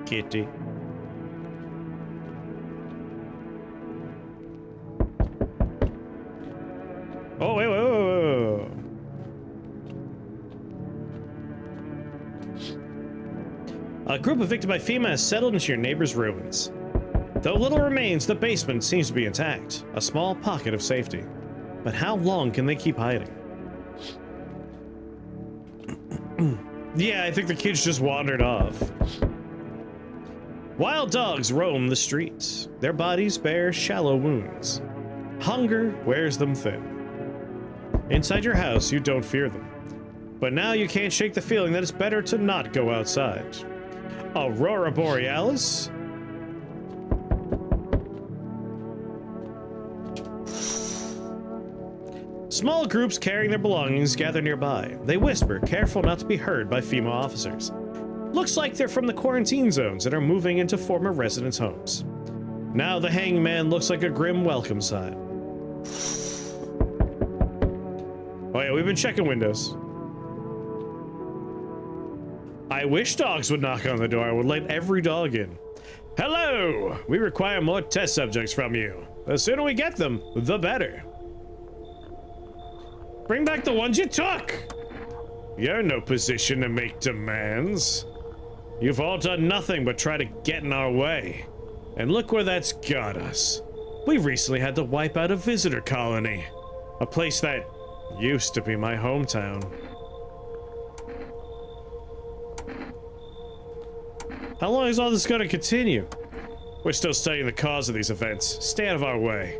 kitty. Oh, wait. A group of victim by FEMA has settled into your neighbor's ruins. Though little remains, the basement seems to be intact. A small pocket of safety. But how long can they keep hiding? Yeah, I think the kids just wandered off. Wild dogs roam the streets. Their bodies bear shallow wounds. Hunger wears them thin. Inside your house, you don't fear them. But now you can't shake the feeling that it's better to not go outside. Aurora Borealis? Small groups carrying their belongings gather nearby. They whisper, careful not to be heard by FEMA officers. Looks like they're from the quarantine zones and are moving into former residents' homes. Now the hangman looks like a grim welcome sign. Oh yeah, we've been checking windows. I wish dogs would knock on the door. I would let every dog in. Hello! We require more test subjects from you. The sooner we get them, the better. Bring back the ones you took! You're in no position to make demands. You've all done nothing but try to get in our way. And look where that's got us. We recently had to wipe out a visitor colony. A place that used to be my hometown. How long is all this going to continue? We're still studying the cause of these events. Stay out of our way.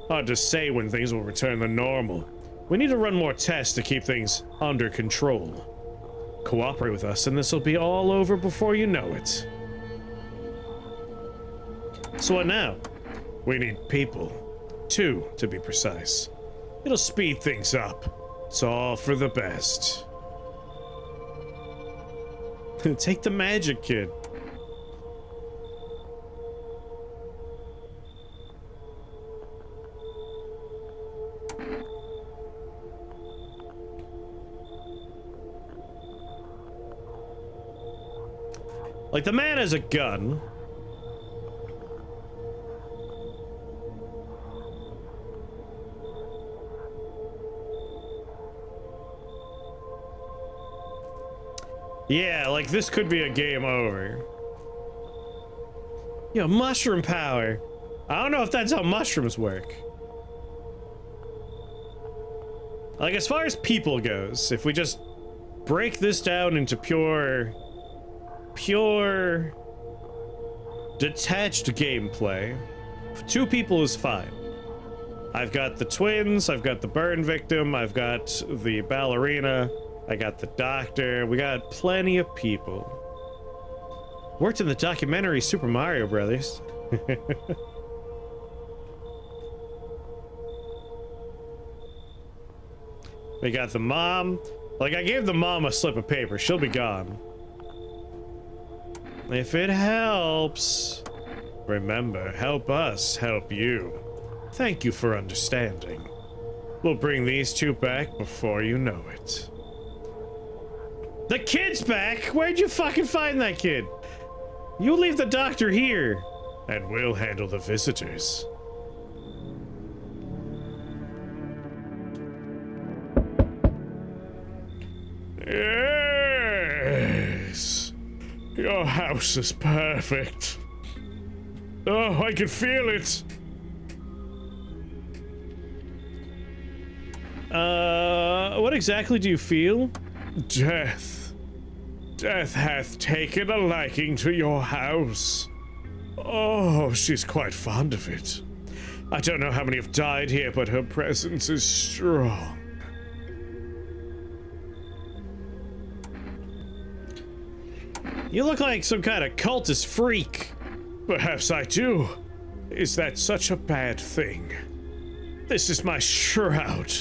Hard to say when things will return to normal. We need to run more tests to keep things under control. Cooperate with us and this will be all over before you know it. So what now? We need people. 2, to be precise. It'll speed things up. It's all for the best. Take the magic, kid. Like, the man has a gun. Yeah, like, this could be a game over. Yo, mushroom power. I don't know if that's how mushrooms work. Like, as far as people goes, if we just break this down into pure detached gameplay, 2 people is fine. I've got the twins, I've got the burn victim, I've got the ballerina, I got the doctor, we got plenty of people. Worked in the documentary Super Mario Brothers. We got the mom. Like, I gave the mom a slip of paper, she'll be gone. If it helps, remember, help us help you. Thank you for understanding. We'll bring these 2 back before you know it. The kid's back? Where'd you fucking find that kid? You leave the doctor here, and we'll handle the visitors. Yes. Your house is perfect. Oh, I can feel it. What exactly do you feel? Death. Death hath taken a liking to your house. Oh, she's quite fond of it. I don't know how many have died here, but her presence is strong. You look like some kind of cultist freak. Perhaps I do. Is that such a bad thing? This is my shroud.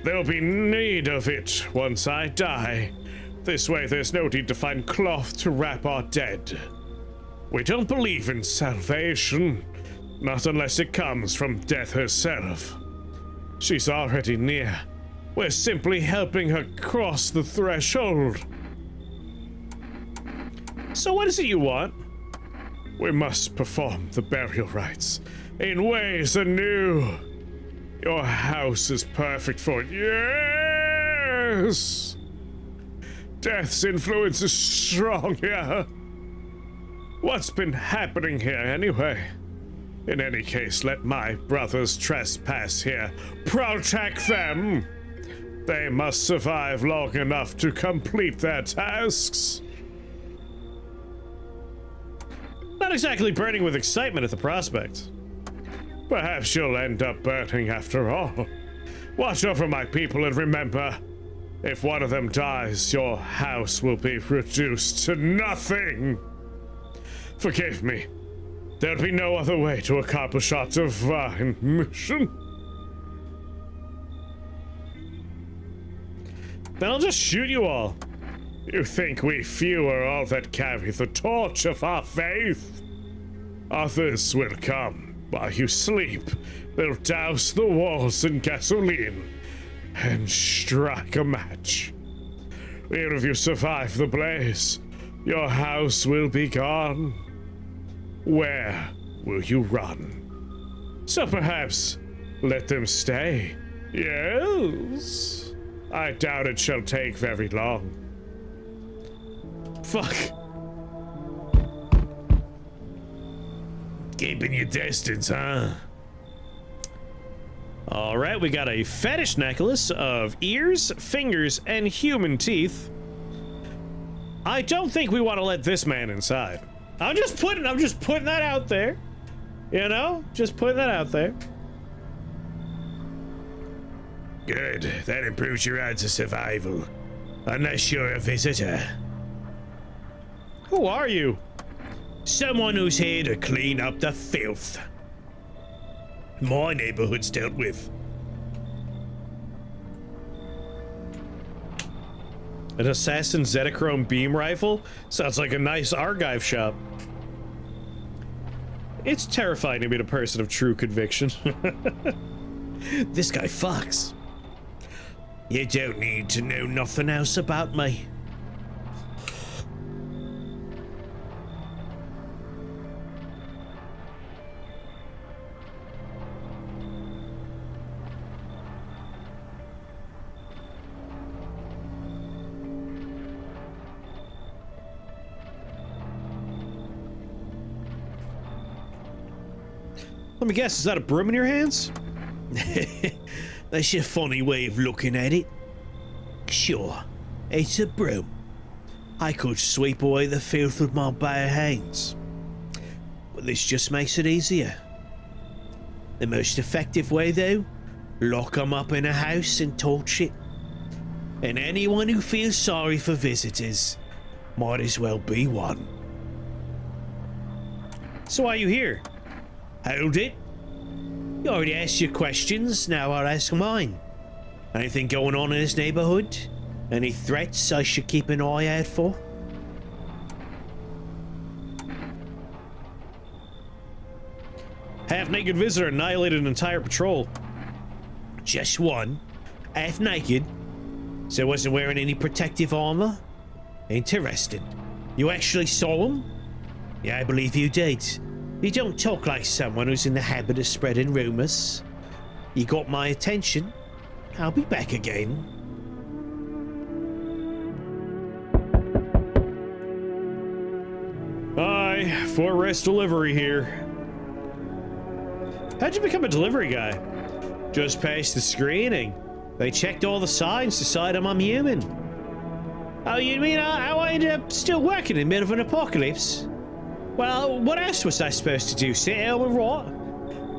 There'll be need of it once I die. This way there's no need to find cloth to wrap our dead. We don't believe in salvation, not unless it comes from death herself. She's already near. We're simply helping her cross the threshold. So what is it you want? We must perform the burial rites in ways anew. Your house is perfect for it. Yes! Death's influence is strong here. What's been happening here anyway? In any case, let my brothers trespass here. Protect them! They must survive long enough to complete their tasks. Not exactly burning with excitement at the prospect. Perhaps you'll end up burning after all. Watch over my people and remember, if one of them dies, your house will be reduced to nothing. Forgive me. There'll be no other way to accomplish our divine mission. Then I'll just shoot you all. You think we few are all that carry the torch of our faith? Others will come while you sleep. They'll douse the walls in gasoline and strike a match. Even if you survive the blaze, your house will be gone. Where will you run? So perhaps let them stay. Yes? I doubt it shall take very long. Fuck. Keeping your distance, huh? Alright, we got a fetish necklace of ears, fingers, and human teeth. I don't think we want to let this man inside. I'm just putting that out there. You know? Just putting that out there. Good. That improves your odds of survival. Unless you're a visitor. Who are you? Someone who's here to clean up the filth my neighborhood's dealt with. An assassin Zetachrome beam rifle? Sounds like a nice archive shop. It's terrifying to meet a person of true conviction. This guy fucks. You don't need to know nothing else about me. Let me guess, is that a broom in your hands? That's your funny way of looking at it. Sure, it's a broom. I could sweep away the filth with my bare hands. But this just makes it easier. The most effective way, though, lock 'em up in a house and torch it. And anyone who feels sorry for visitors might as well be one. So why are you here? Hold it. You already asked your questions, now I'll ask mine. Anything going on in this neighborhood? Any threats I should keep an eye out for? Half-naked visitor annihilated an entire patrol. Just one? Half-naked? So wasn't wearing any protective armor? Interesting. You actually saw him? Yeah, I believe you did. You don't talk like someone who's in the habit of spreading rumors. You got my attention. I'll be back again. Hi, for rest delivery here. How'd you become a delivery guy? Just passed the screening. They checked all the signs, decided I'm human. Oh, you mean how I ended up still working in the middle of an apocalypse? Well, what else was I supposed to do? Sit home and rot?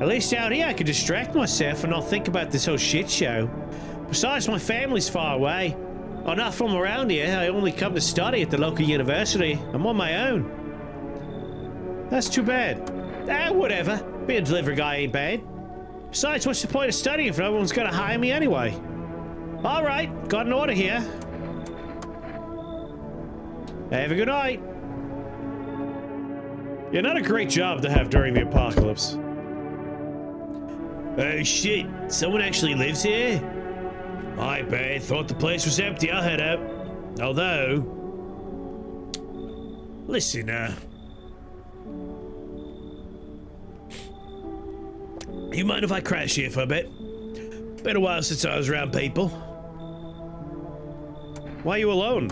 At least out here I could distract myself and not think about this whole shit show. Besides, my family's far away. I'm not from around here. I only come to study at the local university. I'm on my own. That's too bad. Whatever. Being a delivery guy ain't bad. Besides, what's the point of studying if no one's gonna hire me anyway? Alright, got an order here. Have a good night. Yeah, not a great job to have during the apocalypse. Oh shit, someone actually lives here? My bad, thought the place was empty, I'll head out. Although... Listen, You mind if I crash here for a bit? Been a while since I was around people. Why are you alone?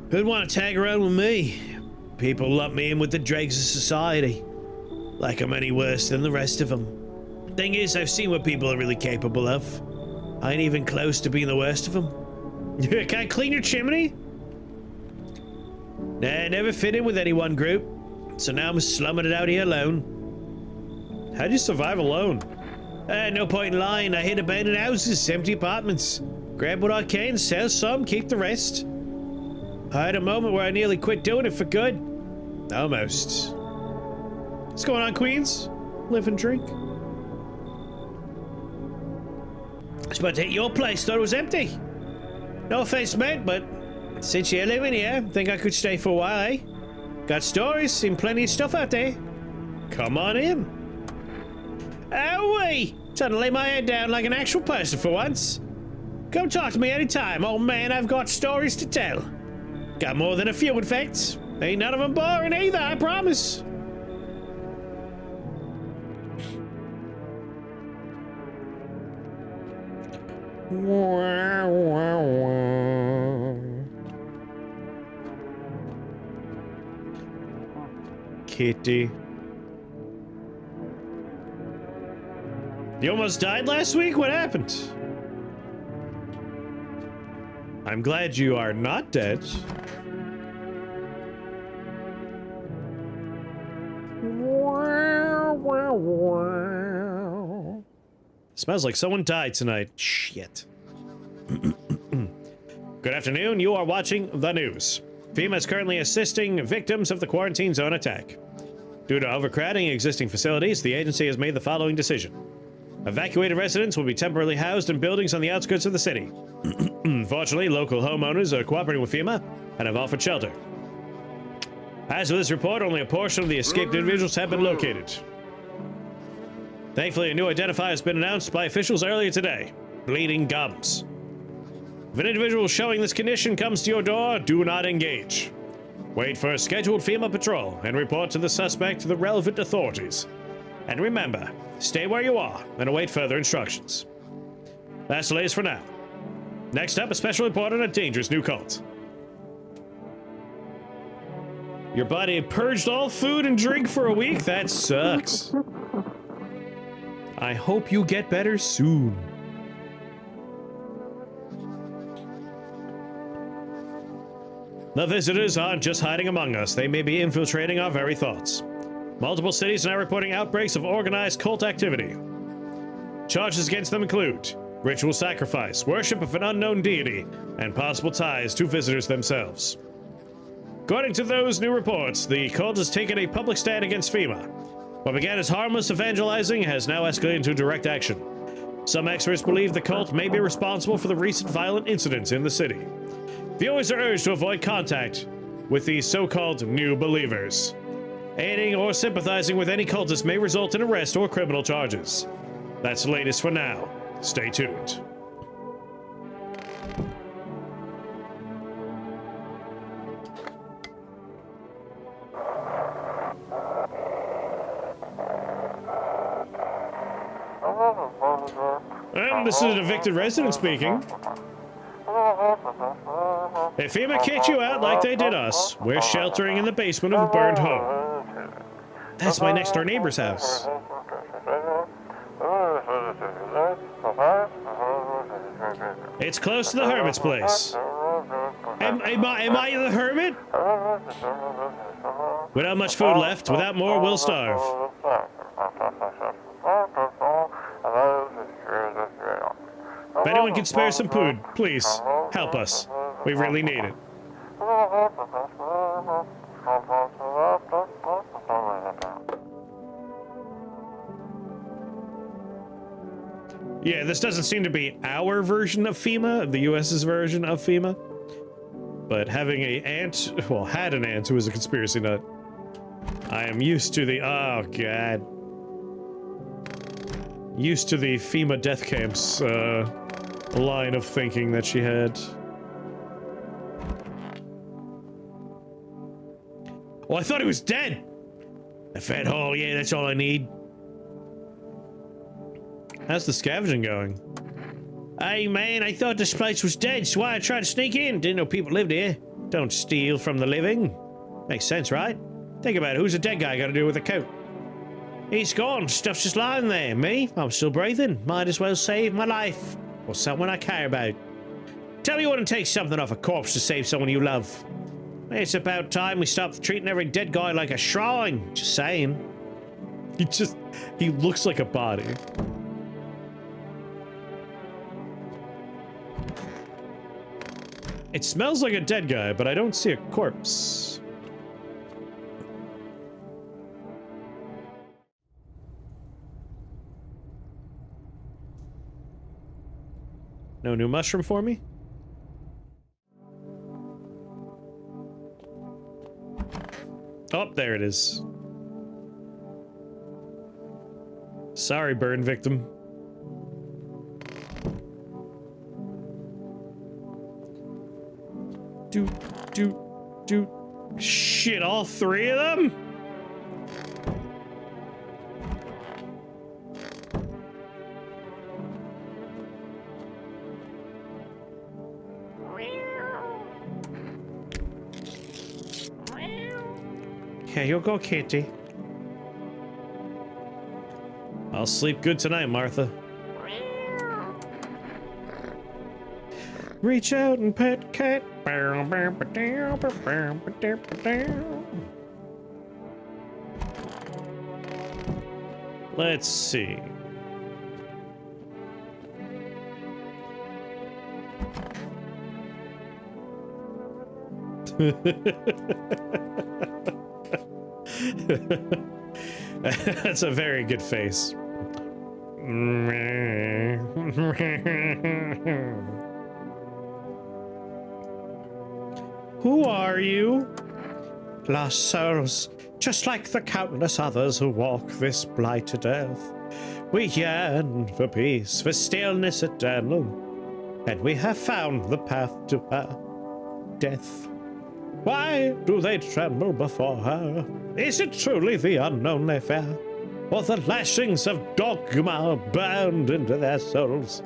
Who'd want to tag around with me? People lump me in with the dregs of society. Like I'm any worse than the rest of them. Thing is, I've seen what people are really capable of. I ain't even close to being the worst of them. Can I clean your chimney? Nah, never fit in with any one group. So now I'm slumming it out here alone. How'd you survive alone? No point in lying. I hit abandoned houses, empty apartments. Grab what I can, sell some, keep the rest. I had a moment where I nearly quit doing it for good. Almost. What's going on, Queens? Live and drink. I was about to hit your place, thought it was empty. No offense meant, but since you're living here, think I could stay for a while, eh? Got stories, seen plenty of stuff out there. Come on in. Away! Time to lay my head down like an actual person for once. Come talk to me anytime, old man. I've got stories to tell. Got more than a few, in fact. Ain't none of them boring either, I promise. Kitty. You almost died last week? What happened? I'm glad you are not dead. Smells like someone died tonight. Shit. Good afternoon. You are watching the news. FEMA is currently assisting victims of the quarantine zone attack. Due to overcrowding existing facilities, the agency has made the following decision. Evacuated residents will be temporarily housed in buildings on the outskirts of the city. Fortunately, local homeowners are cooperating with FEMA and have offered shelter. As of this report, only a portion of the escaped individuals have been located. Thankfully, a new identifier has been announced by officials earlier today. Bleeding gums. If an individual showing this condition comes to your door, do not engage. Wait for a scheduled FEMA patrol and report to the suspect to the relevant authorities. And remember, stay where you are and await further instructions. That's the latest for now. Next up, a special report on a dangerous new cult. Your body purged all food and drink for a week? That sucks. I hope you get better soon. The visitors aren't just hiding among us. They may be infiltrating our very thoughts. Multiple cities are now reporting outbreaks of organized cult activity. Charges against them include ritual sacrifice, worship of an unknown deity, and possible ties to visitors themselves. According to those new reports, the cult has taken a public stand against FEMA. What began as harmless evangelizing has now escalated into direct action. Some experts believe the cult may be responsible for the recent violent incidents in the city. Viewers are urged to avoid contact with these so-called new believers. Aiding or sympathizing with any cultist may result in arrest or criminal charges. That's the latest for now. Stay tuned. This is an evicted resident speaking. If FEMA kicked you out like they did us, we're sheltering in the basement of a burned home. That's my next door neighbor's house. It's close to the hermit's place. Am I the hermit? Without much food left, without more, we'll starve. If anyone can spare some food, please, help us. We really need it. Yeah, this doesn't seem to be our version of FEMA, the US's version of FEMA. But having a aunt, well, had an aunt who was a conspiracy nut. I am used to the, oh god. Used to the FEMA death camps, line of thinking that she had. Oh, I thought he was dead! A fat hole, yeah, that's all I need. How's the scavenging going? Hey man, I thought this place was dead, so I tried to sneak in. Didn't know people lived here. Don't steal from the living. Makes sense, right? Think about it, who's a dead guy got to do with a coat? He's gone, stuff's just lying there. Me, I'm still breathing. Might as well save my life. Or someone I care about. Tell me you wouldn't take something off a corpse to save someone you love. It's about time we stopped treating every dead guy like a shrine. Just saying. He looks like a body. It smells like a dead guy, but I don't see a corpse. No new mushroom for me? Oh, there it is. Sorry, burn victim. Shit, all three of them? Here you go, kitty. I'll sleep good tonight, Martha. Reach out and pet cat. Let's see. That's a very good face. Who are you? Lost souls, just like the countless others who walk this blighted earth. We yearn for peace, for stillness eternal, and we have found the path to her death. Why do they tremble before her? Is it truly the unknown they fear? Or the lashings of dogma burned into their souls?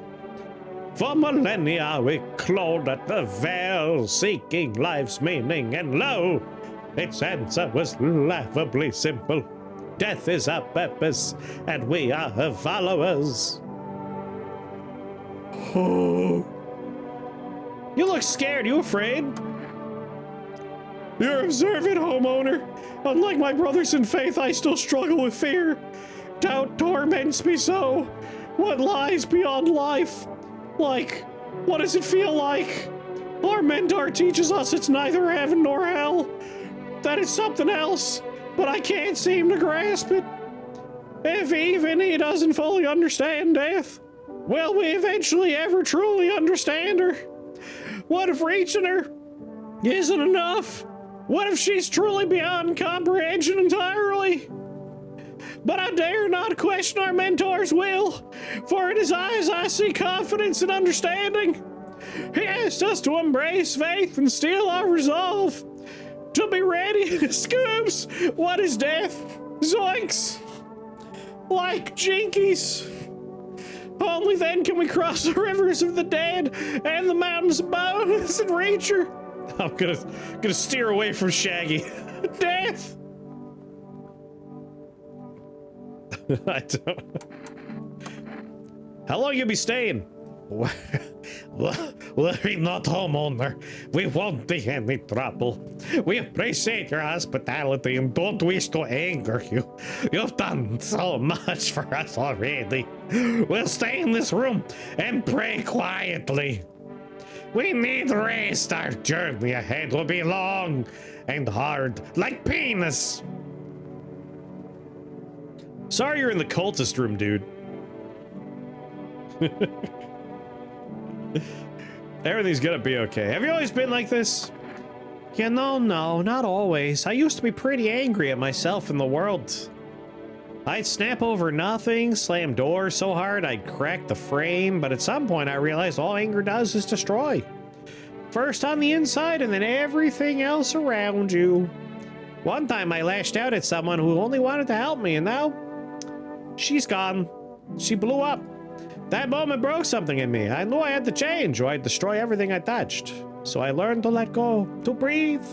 For millennia we clawed at the veil, seeking life's meaning, and lo, its answer was laughably simple. Death is our purpose, and we are her followers. Oh. You look scared. You afraid? You're observant, homeowner. Unlike my brothers in faith, I still struggle with fear. Doubt torments me so. What lies beyond life? Like, what does it feel like? Our mentor teaches us it's neither heaven nor hell. That it's something else, but I can't seem to grasp it. If even he doesn't fully understand death, will we eventually ever truly understand her? What if reaching her isn't enough? What if she's truly beyond comprehension entirely? But I dare not question our mentor's will, for in his eyes I see confidence and understanding. He asked us to embrace faith and steel our resolve. To be ready. Scoops! What is death? Zoinks! Like jinkies. Only then can we cross the rivers of the dead and the mountains of bones and reach her. I'm gonna steer away from Shaggy. Death! I don't. How long you be staying? Worry not, homeowner. We won't be any trouble. We appreciate your hospitality and don't wish to anger you. You've done so much for us already. We'll stay in this room and pray quietly. We need rest. Our journey ahead will be long and hard, like penis. Sorry you're in the cultist room, dude. Everything's gonna be okay. Have you always been like this? Yeah, no, not always. I used to be pretty angry at myself and the world. I'd snap over nothing, slam doors so hard I'd crack the frame, but at some point I realized all anger does is destroy. First on the inside and then everything else around you. One time I lashed out at someone who only wanted to help me, and now she's gone. She blew up. That moment broke something in me. I knew I had to change or I'd destroy everything I touched. So I learned to let go, to breathe,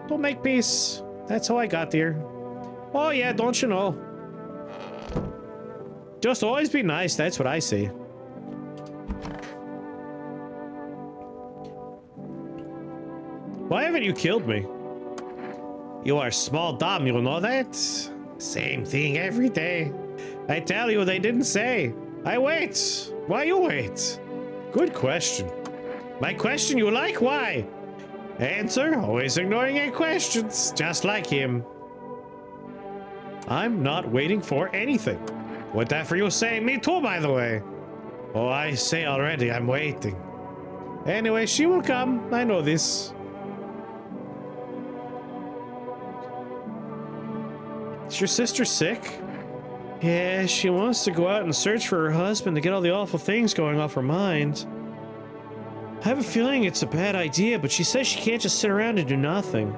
to make peace. That's how I got here. Oh yeah, don't you know? Just always be nice, that's what I say. Why haven't you killed me? You are small dumb, you know that? Same thing every day. I tell you, they didn't say. I wait. Why you wait? Good question. My question you like, why? Answer, always ignoring your questions, just like him. I'm not waiting for anything. What that for you saying me too, by the way? Oh, I say already, I'm waiting. Anyway, she will come, I know this. Is your sister sick? Yeah, she wants to go out and search for her husband to get all the awful things going off her mind. I have a feeling it's a bad idea, but she says she can't just sit around and do nothing.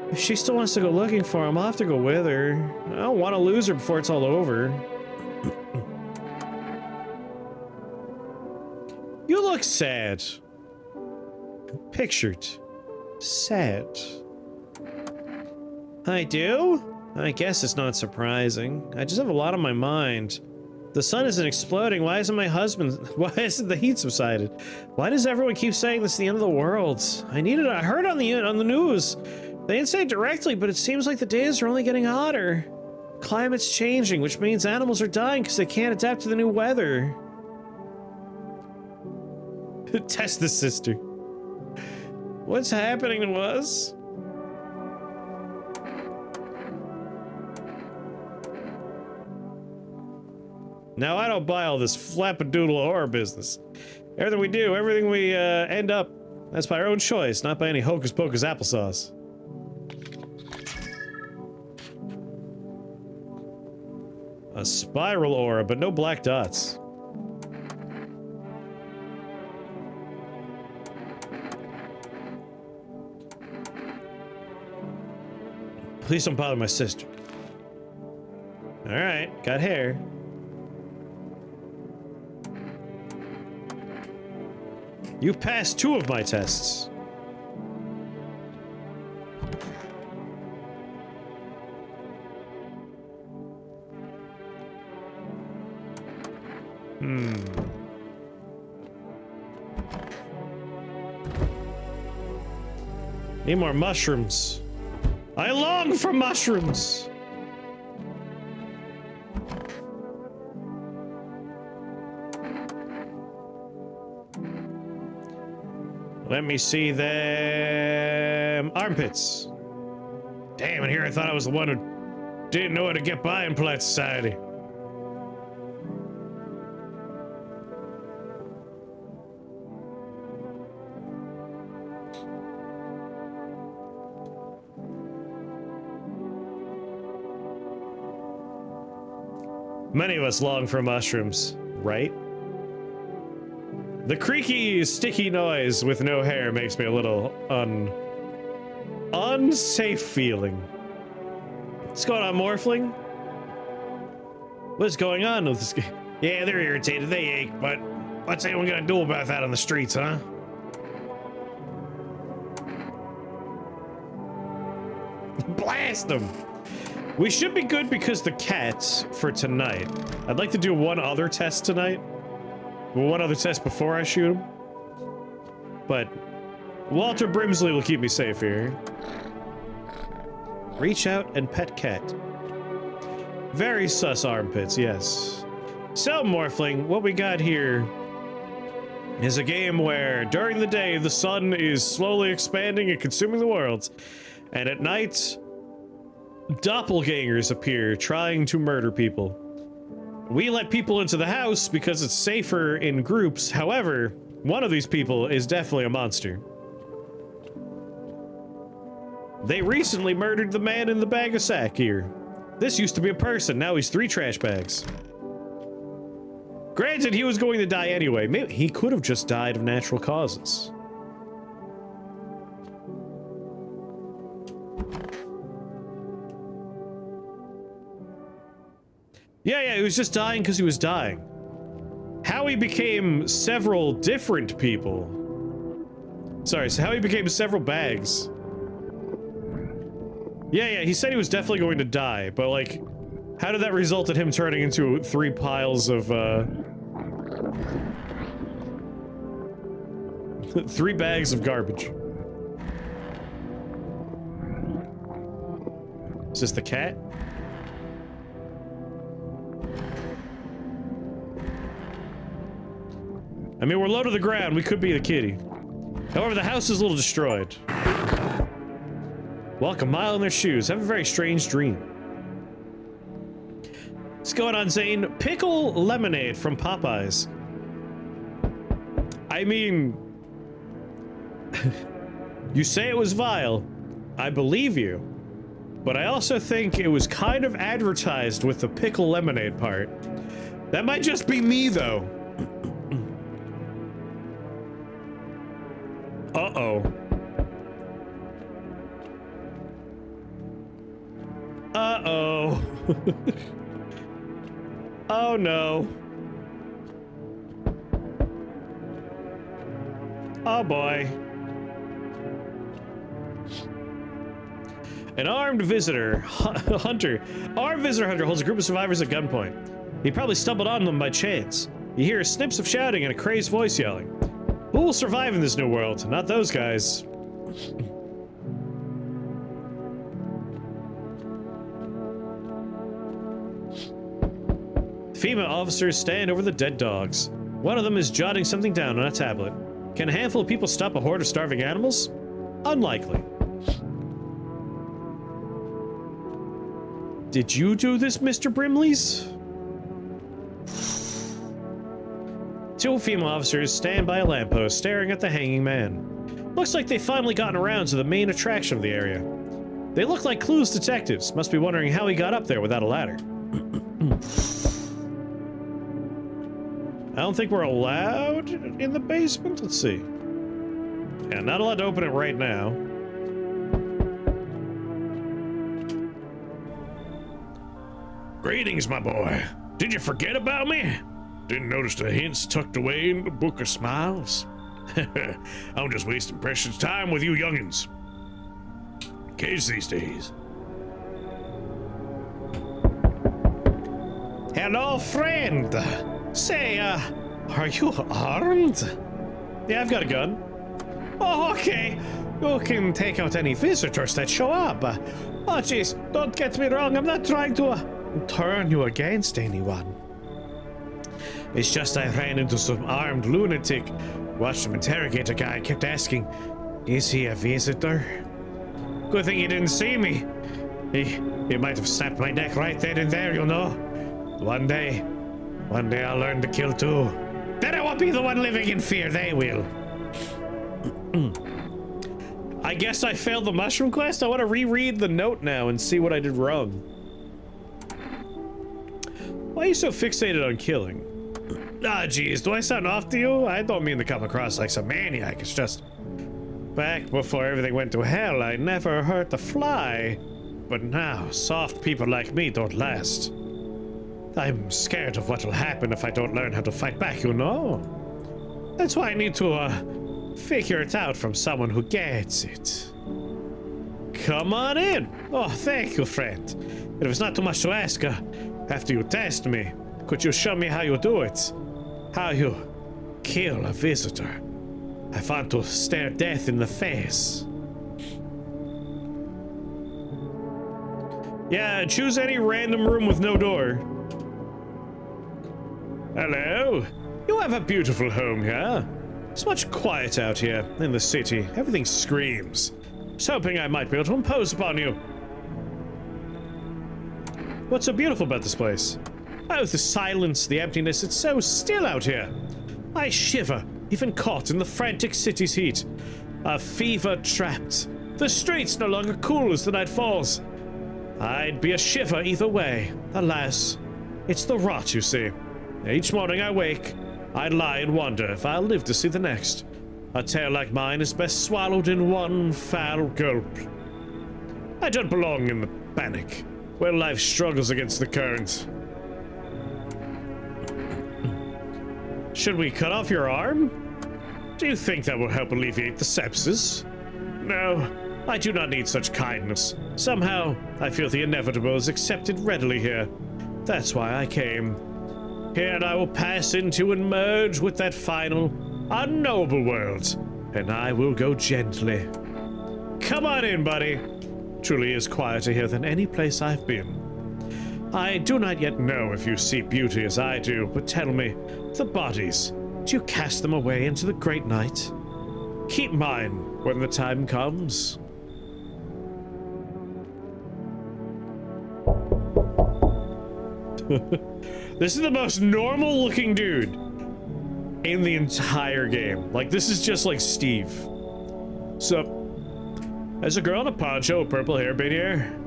If she still wants to go looking for him, I'll have to go with her. I don't want to lose her before it's all over. You look sad. Pictured. Sad. I do? I guess it's not surprising. I just have a lot on my mind. The sun isn't exploding. Why isn't my husband? Why isn't the heat subsided? Why does everyone keep saying this is the end of the world? I heard on the news. They didn't say it directly, but it seems like the days are only getting hotter. Climate's changing, which means animals are dying because they can't adapt to the new weather. Test the sister. What's happening to us? Now, I don't buy all this flappadoodle horror business. Everything we do, everything we end up, that's by our own choice, not by any hocus pocus applesauce. A spiral aura, but no black dots. Please don't bother my sister. Alright, got hair. You've passed 2 of my tests. Need more mushrooms. I long for mushrooms. Let me see them armpits. Damn, and here I thought I was the one who didn't know how to get by in polite society. Many of us long for mushrooms, right? The creaky, sticky noise with no hair makes me a little unsafe feeling. What's going on, Morphling? What's going on with this game? Yeah, they're irritated, they ache, but what's anyone gonna do about that on the streets, huh? Blast them! We should be good because the cats for tonight. I'd like to do one other test tonight. One other test before I shoot him. But Walter Brimsley will keep me safe here. Reach out and pet cat. Very sus armpits, yes. So, Morphling, what we got here is a game where during the day the sun is slowly expanding and consuming the world, and at night doppelgangers appear trying to murder people. We let people into the house because it's safer in groups. However, one of these people is definitely a monster. They recently murdered the man in the bag of sack here. This used to be a person, now he's 3 trash bags. Granted, he was going to die anyway. Maybe he could have just died of natural causes. Yeah, he was just dying because he was dying. how he became several different people. Sorry, so how he became several bags. Yeah, he said he was definitely going to die, but like, how did that result in him turning into 3 piles of, 3 bags of garbage? Is this the cat? I mean, we're low to the ground. We could be the kitty. However, the house is a little destroyed. Walk a mile in their shoes. Have a very strange dream. What's going on, Zane? Pickle lemonade from Popeyes. I mean... you say it was vile. I believe you. But I also think it was kind of advertised with the pickle lemonade part. That might just be me, though. Uh-oh. Uh-oh. Oh, no. Oh, boy. An armed visitor, hunter. Armed visitor hunter holds a group of survivors at gunpoint. He probably stumbled on them by chance. You hear snips of shouting and a crazed voice yelling. Who will survive in this new world? Not those guys. Female officers stand over the dead dogs. One of them is jotting something down on a tablet. Can a handful of people stop a horde of starving animals? Unlikely. Did you do this, Mr. Brimley's? 2 female officers stand by a lamppost staring at the hanging man. Looks like they've finally gotten around to the main attraction of the area. They look like Clues detectives, must be wondering how he got up there without a ladder. I don't think we're allowed in the basement? Let's see. Yeah, not allowed to open it right now. Greetings, my boy. Did you forget about me? Didn't notice the hints tucked away in the Book of Smiles? I'm just wasting precious time with you youngins. Kids these days. Hello, friend. Say, are you armed? Yeah, I've got a gun. Oh, okay. You can take out any visitors that show up. Oh, jeez, don't get me wrong. I'm not trying to turn you against anyone. It's just I ran into some armed lunatic. Watched him interrogate a guy. Kept asking, is he a visitor? Good thing he didn't see me. He might have snapped my neck right then and there, you know. One day I'll learn to kill too. Then I won't be the one living in fear, they will. I guess I failed the mushroom quest. I want to reread the note now and see what I did wrong. Why are you so fixated on killing? Ah, geez, do I sound off to you? I don't mean to come across like some maniac. It's just... back before everything went to hell, I never hurt a fly. But now, soft people like me don't last. I'm scared of what'll happen if I don't learn how to fight back, you know? That's why I need to, figure it out from someone who gets it. Come on in. Oh, thank you, friend. If it's not too much to ask, after you test me, could you show me how you do it? How you kill a visitor? I want to stare death in the face. Yeah, choose any random room with no door. Hello. You have a beautiful home here. It's much quiet out here in the city. Everything screams. I was hoping I might be able to impose upon you. What's so beautiful about this place? Oh, the silence, the emptiness. It's so still out here. I shiver, even caught in the frantic city's heat. A fever trapped. The streets no longer cool as the night falls. I'd be a shiver either way. Alas, it's the rot, you see. Each morning I wake, I lie and wonder if I'll live to see the next. A tale like mine is best swallowed in one foul gulp. I don't belong in the panic, where life struggles against the current. Should we cut off your arm? Do you think that will help alleviate the sepsis? No, I do not need such kindness. Somehow, I feel the inevitable is accepted readily here. That's why I came. Here I will pass into and merge with that final, unknowable world, and I will go gently. Come on in, buddy. Truly is quieter here than any place I've been. I do not yet know if you see beauty as I do, but tell me, the bodies, do you cast them away into the great night? Keep mine when the time comes. This is the most normal looking dude in the entire game. Like, this is just like Steve. So, there's a girl in a poncho with purple hair been here.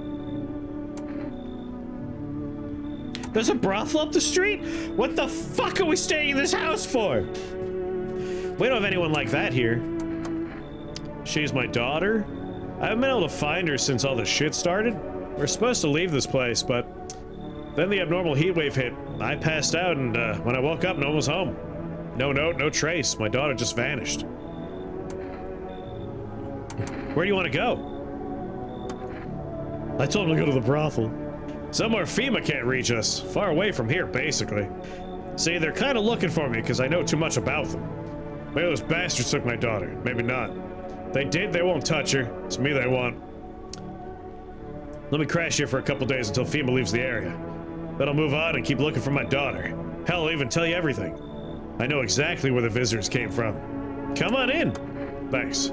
There's a brothel up the street? What the fuck are we staying in this house for? We don't have anyone like that here. She's my daughter. I haven't been able to find her since all the shit started. We're supposed to leave this place, but then the abnormal heat wave hit. I passed out, and when I woke up, no one was home. No note, no trace. My daughter just vanished. Where do you want to go? I told him to go to the brothel. Somewhere FEMA can't reach us. Far away from here, basically. See, they're kind of looking for me because I know too much about them. Maybe those bastards took my daughter. Maybe not. They did, they won't touch her. It's me they want. Let me crash here for a couple days until FEMA leaves the area. Then I'll move on and keep looking for my daughter. Hell, I'll even tell you everything. I know exactly where the visitors came from. Come on in. Thanks.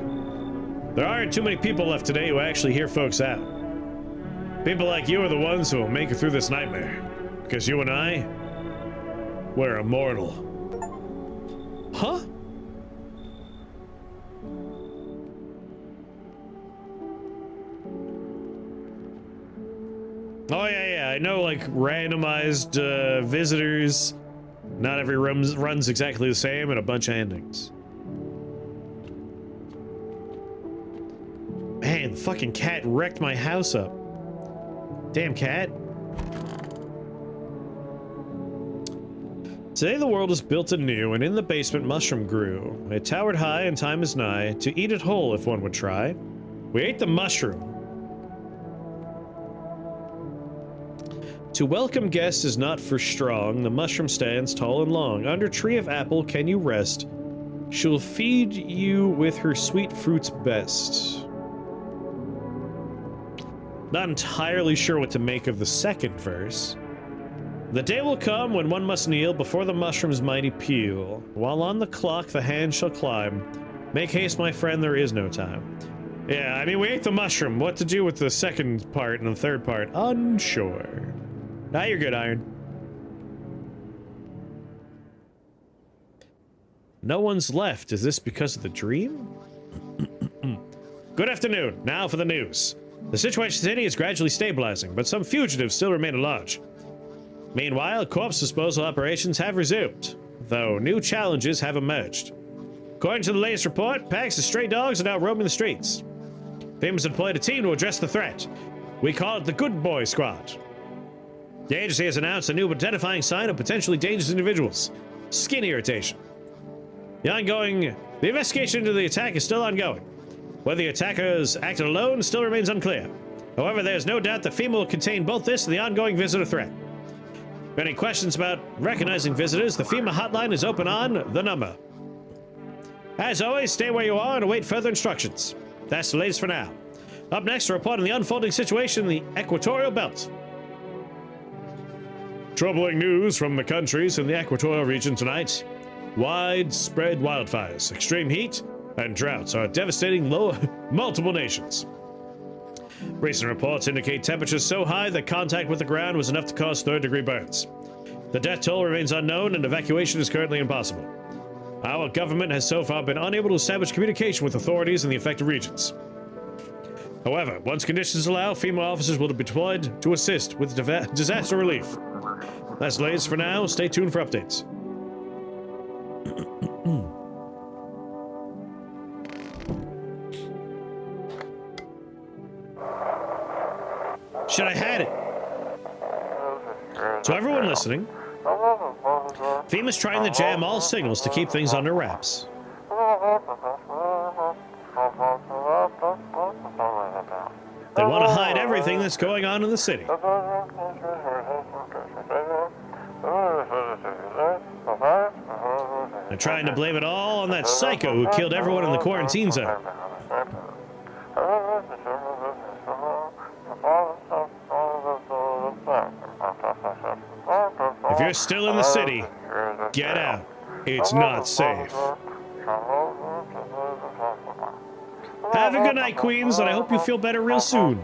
There aren't too many people left today who actually hear folks out. People like you are the ones who will make it through this nightmare. Because you and I, we're immortal. Huh? Oh yeah, I know, like, randomized visitors. Not every room runs exactly the same, and a bunch of endings. Man, the fucking cat wrecked my house up. Damn cat. Today the world is built anew, and in the basement mushroom grew. It towered high and time is nigh, to eat it whole if one would try. We ate the mushroom. To welcome guests is not for strong, the mushroom stands tall and long. Under tree of apple can you rest, she'll feed you with her sweet fruits best. Not entirely sure what to make of the second verse. The day will come when one must kneel before the mushroom's mighty peel. While on the clock the hand shall climb. Make haste, my friend, there is no time. Yeah, I mean, we ate the mushroom. What to do with the second part and the third part? Unsure. Now you're good, Iron. No one's left. Is this because of the dream? Good afternoon. Now for the news. The situation in the city is gradually stabilizing, but some fugitives still remain at large. Meanwhile, corpse disposal operations have resumed, though new challenges have emerged. According to the latest report, packs of stray dogs are now roaming the streets. FEMA's employed a team to address the threat. We call it the Good Boy Squad. The agency has announced a new identifying sign of potentially dangerous individuals: skin irritation. The investigation into the attack is still ongoing. Whether the attackers acted alone still remains unclear. However, there's no doubt that FEMA will contain both this and the ongoing visitor threat. If any questions about recognizing visitors, the FEMA hotline is open on the number. As always, stay where you are and await further instructions. That's the latest for now. Up next, a report on the unfolding situation in the Equatorial Belt. Troubling news from the countries in the Equatorial region tonight. Widespread wildfires, extreme heat, and droughts are devastating multiple nations. Recent reports indicate temperatures so high that contact with the ground was enough to cause third-degree burns. The death toll remains unknown and evacuation is currently impossible. Our government has so far been unable to establish communication with authorities in the affected regions. However, once conditions allow, FEMA officers will be deployed to assist with disaster relief. That's the latest for now. Stay tuned for updates. Should I had it? To everyone listening, FEMA's trying to jam all signals to keep things under wraps. They want to hide everything that's going on in the city. They're trying to blame it all on that psycho who killed everyone in the quarantine zone. If you're still in the city, get out. It's not safe. Have a good night, Queens, and I hope you feel better real soon.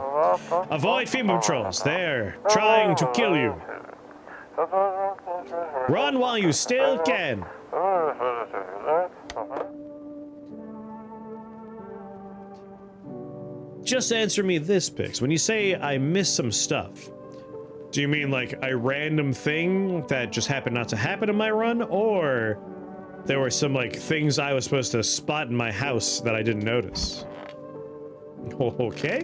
Avoid FEMA patrols. They're trying to kill you. Run while you still can. Just answer me this, Pix. When you say I missed some stuff, do you mean like a random thing that just happened not to happen in my run, or there were some like things I was supposed to spot in my house that I didn't notice? Okay.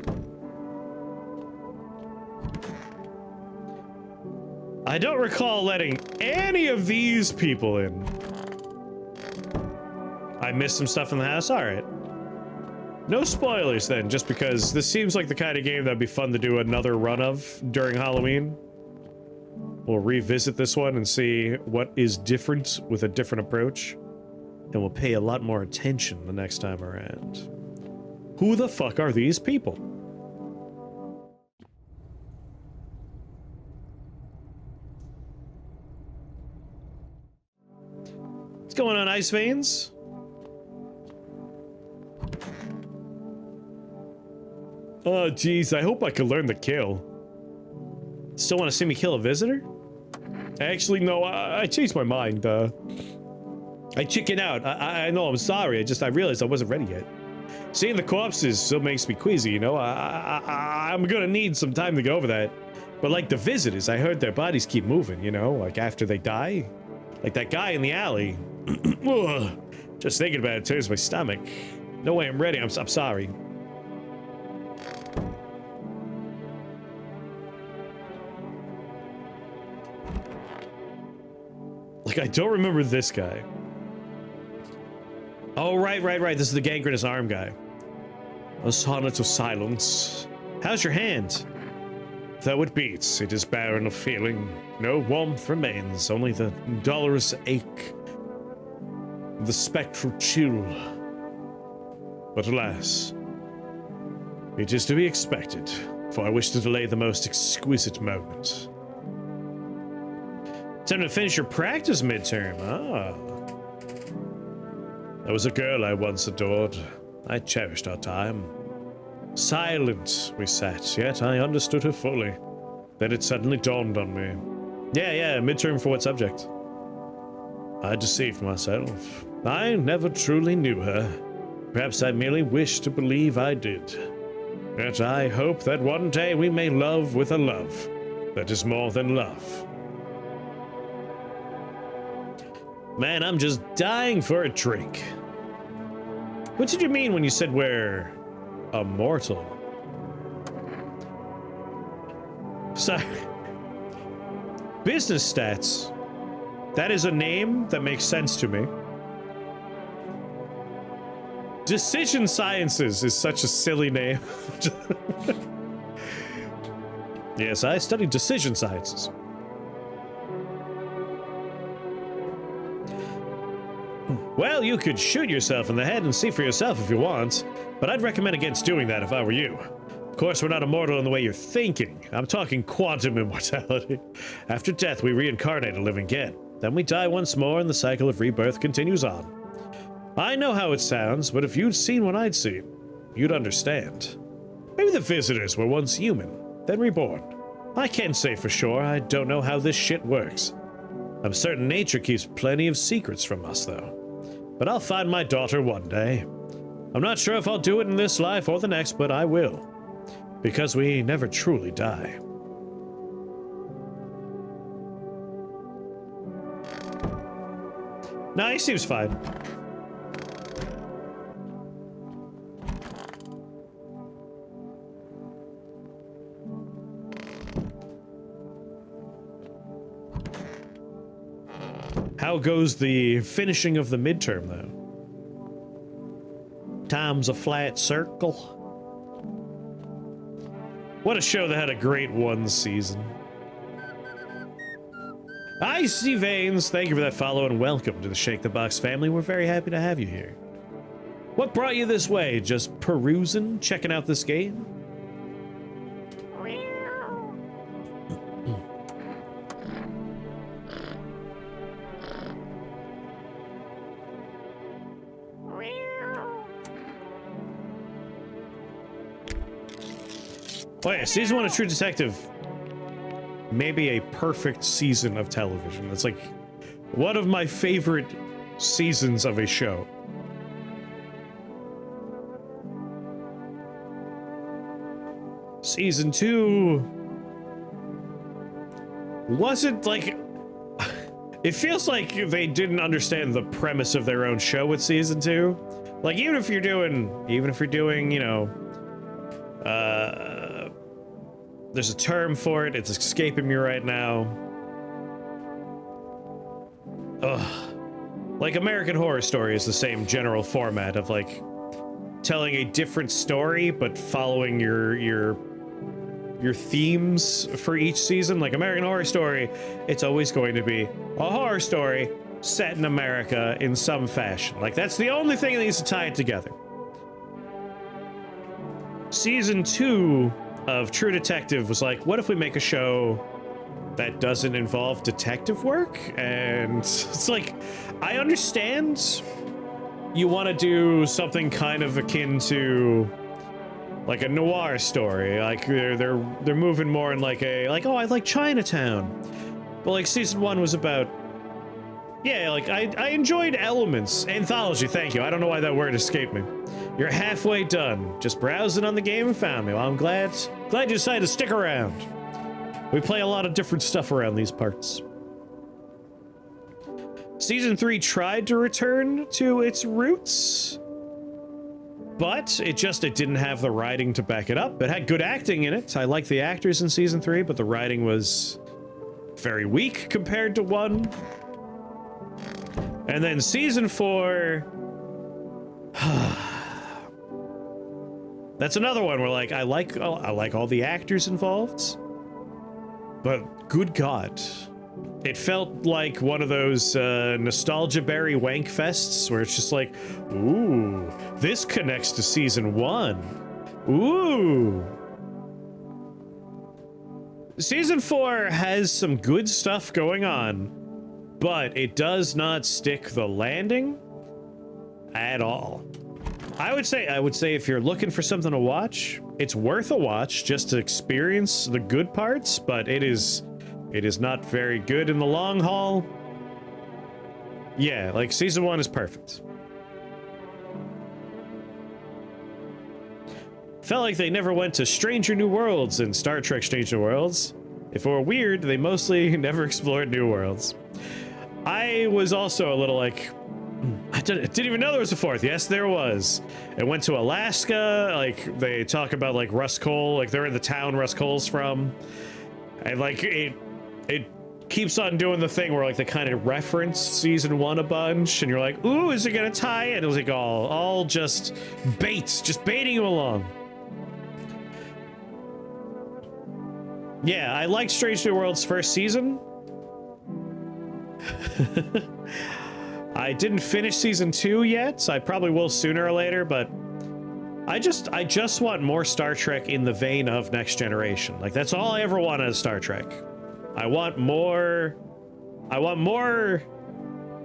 I don't recall letting any of these people in. I missed some stuff in the house? Alright. No spoilers then, just because this seems like the kind of game that'd be fun to do another run of during Halloween. We'll revisit this one and see what is different with a different approach. And we'll pay a lot more attention the next time around. Who the fuck are these people? What's going on, Ice Veins? Oh, jeez, I hope I can learn to kill. Still want to see me kill a visitor? Actually, no, I changed my mind. I chickened out. I know, I'm sorry. I realized I wasn't ready yet. Seeing the corpses still makes me queasy, you know? I'm gonna need some time to go over that. But like the visitors, I heard their bodies keep moving, you know? Like after they die. Like that guy in the alley. Ugh. Just thinking about it turns my stomach. No way I'm ready. I'm sorry. Like, I don't remember this guy. Oh, right. This is the gangrenous arm guy. A sonnet of silence. How's your hand? Though it beats, it is barren of feeling. No warmth remains, only the dolorous ache. The spectral chill. But alas, it is to be expected, for I wish to delay the most exquisite moment. Time to finish your practice midterm. Ah. There was a girl I once adored. I cherished our time. Silent we sat, yet I understood her fully. Then it suddenly dawned on me. Yeah, midterm for what subject? I deceived myself. I never truly knew her. Perhaps I merely wished to believe I did. Yet I hope that one day we may love with a love that is more than love. Man, I'm just dying for a drink. What did you mean when you said we're immortal? Sorry. Business stats. That is a name that makes sense to me. Decision Sciences is such a silly name. Yes, I studied decision sciences. Well, you could shoot yourself in the head and see for yourself if you want, but I'd recommend against doing that if I were you. Of course, we're not immortal in the way you're thinking. I'm talking quantum immortality. After death, we reincarnate and live again. Then we die once more and the cycle of rebirth continues on. I know how it sounds, but if you'd seen what I'd seen, you'd understand. Maybe the visitors were once human, then reborn. I can't say for sure. I don't know how this shit works. I'm certain nature keeps plenty of secrets from us, though. But I'll find my daughter one day. I'm not sure if I'll do it in this life or the next, but I will. Because we never truly die. Nah, he seems fine. How How goes the finishing of the midterm, though? Time's a flat circle. What a show that had a great one season. Icy Veins, thank you for that follow and welcome to the Shake the Box family. We're very happy to have you here. What brought you this way? Just perusing, checking out this game? Oh yeah, season 1 of True Detective, maybe a perfect season of television. It's like one of my favorite seasons of a show. Season 2 wasn't like... It feels like they didn't understand the premise of their own show with season 2. Like, even if you're doing, you know, there's a term for it, it's escaping me right now. Ugh. Like, American Horror Story is the same general format of, like, telling a different story, but following your themes for each season. Like, American Horror Story, it's always going to be a horror story set in America in some fashion. Like, that's the only thing that needs to tie it together. Season 2 of True Detective was like, what if we make a show that doesn't involve detective work? And it's like, I understand you want to do something kind of akin to like a noir story. Like they're moving more in like a, like, oh, I like Chinatown. But like season 1 was about, yeah, like I enjoyed elements. Anthology, thank you. I don't know why that word escaped me. You're halfway done. Just browsing on the game and found me. Well, I'm glad you decided to stick around. We play a lot of different stuff around these parts. Season 3 tried to return to its roots, but it didn't have the writing to back it up. It had good acting in it. I liked the actors in season 3, but the writing was very weak compared to 1. And then season 4, that's another one where like I like all the actors involved, but good God, it felt like one of those nostalgia berry wank fests where it's just like, ooh, this connects to season 1. Ooh. Season 4 has some good stuff going on, but it does not stick the landing at all. I would say if you're looking for something to watch, it's worth a watch just to experience the good parts, but it is not very good in the long haul. Yeah, like season 1 is perfect. Felt like they never went to Stranger New Worlds in Star Trek Stranger New Worlds. If it were weird, they mostly never explored new worlds. I was also a little like, I didn't even know there was a 4th. Yes, there was. It went to Alaska. Like, they talk about, like, Russ Cole. Like, they're in the town Russ Cole's from. And, like, it keeps on doing the thing where, like, they kind of reference season 1 a bunch. And you're like, ooh, is it gonna tie in? It was, like, all just baits. Just baiting you along. Yeah, I liked Strange New Worlds' first season. I didn't finish season 2 yet, so I probably will sooner or later, but I just want more Star Trek in the vein of Next Generation. Like, that's all I ever want out of Star Trek. I want more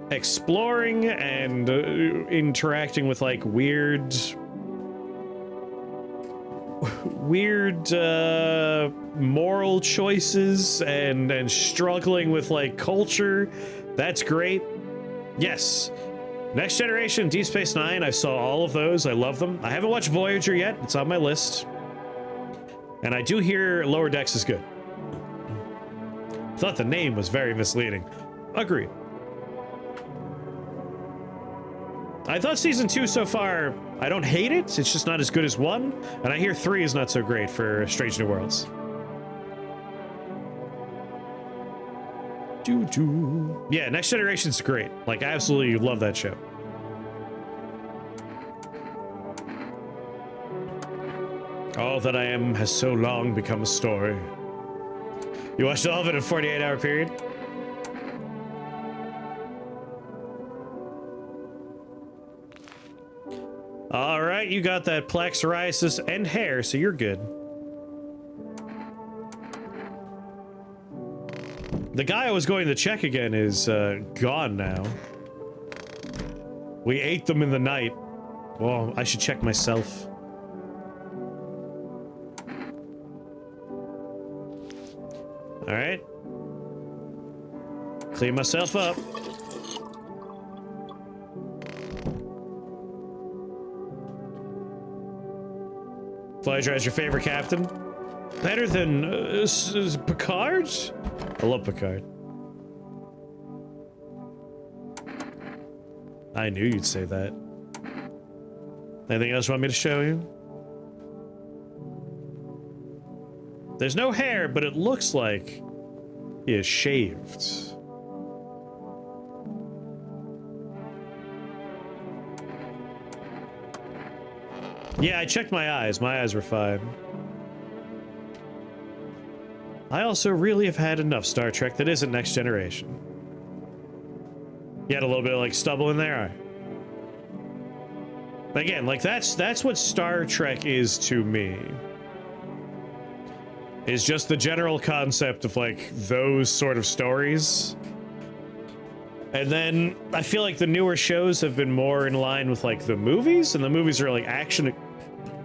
exploring and interacting with like weird moral choices and struggling with like culture. That's great. Yes. Next Generation, Deep Space Nine, I saw all of those. I love them. I haven't watched Voyager yet. It's on my list. And I do hear Lower Decks is good. Thought the name was very misleading. Agreed. I thought season 2 so far, I don't hate it. It's just not as good as 1. And I hear 3 is not so great for Strange New Worlds. Yeah, Next Generation's great. Like, I absolutely love that show. All that I am has so long become a story. You watched all of it in a 48-hour period? All right, you got that plaque psoriasis and hair, so you're good. The guy I was going to check again is gone now. We ate them in the night. Well, I should check myself. All right. Clean myself up. Fledger as your favorite captain? Better than Picard? I love Picard. I knew you'd say that. Anything else you want me to show you? There's no hair, but it looks like he is shaved. Yeah, I checked my eyes. My eyes were fine. I also really have had enough Star Trek that isn't Next Generation. You had a little bit of like stubble in there. Again, like that's what Star Trek is to me. Is just the general concept of like those sort of stories. And then I feel like the newer shows have been more in line with like the movies, and the movies are like action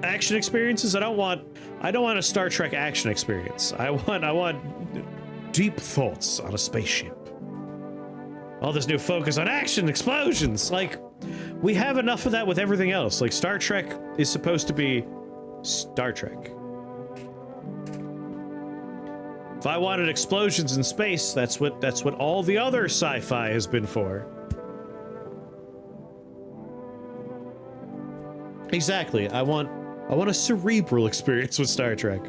experiences. I don't want a Star Trek action experience. I want deep thoughts on a spaceship. All this new focus on action, explosions. Like, we have enough of that with everything else. Like, Star Trek is supposed to be Star Trek. If I wanted explosions in space, that's what all the other sci-fi has been for. Exactly. I want a cerebral experience with Star Trek.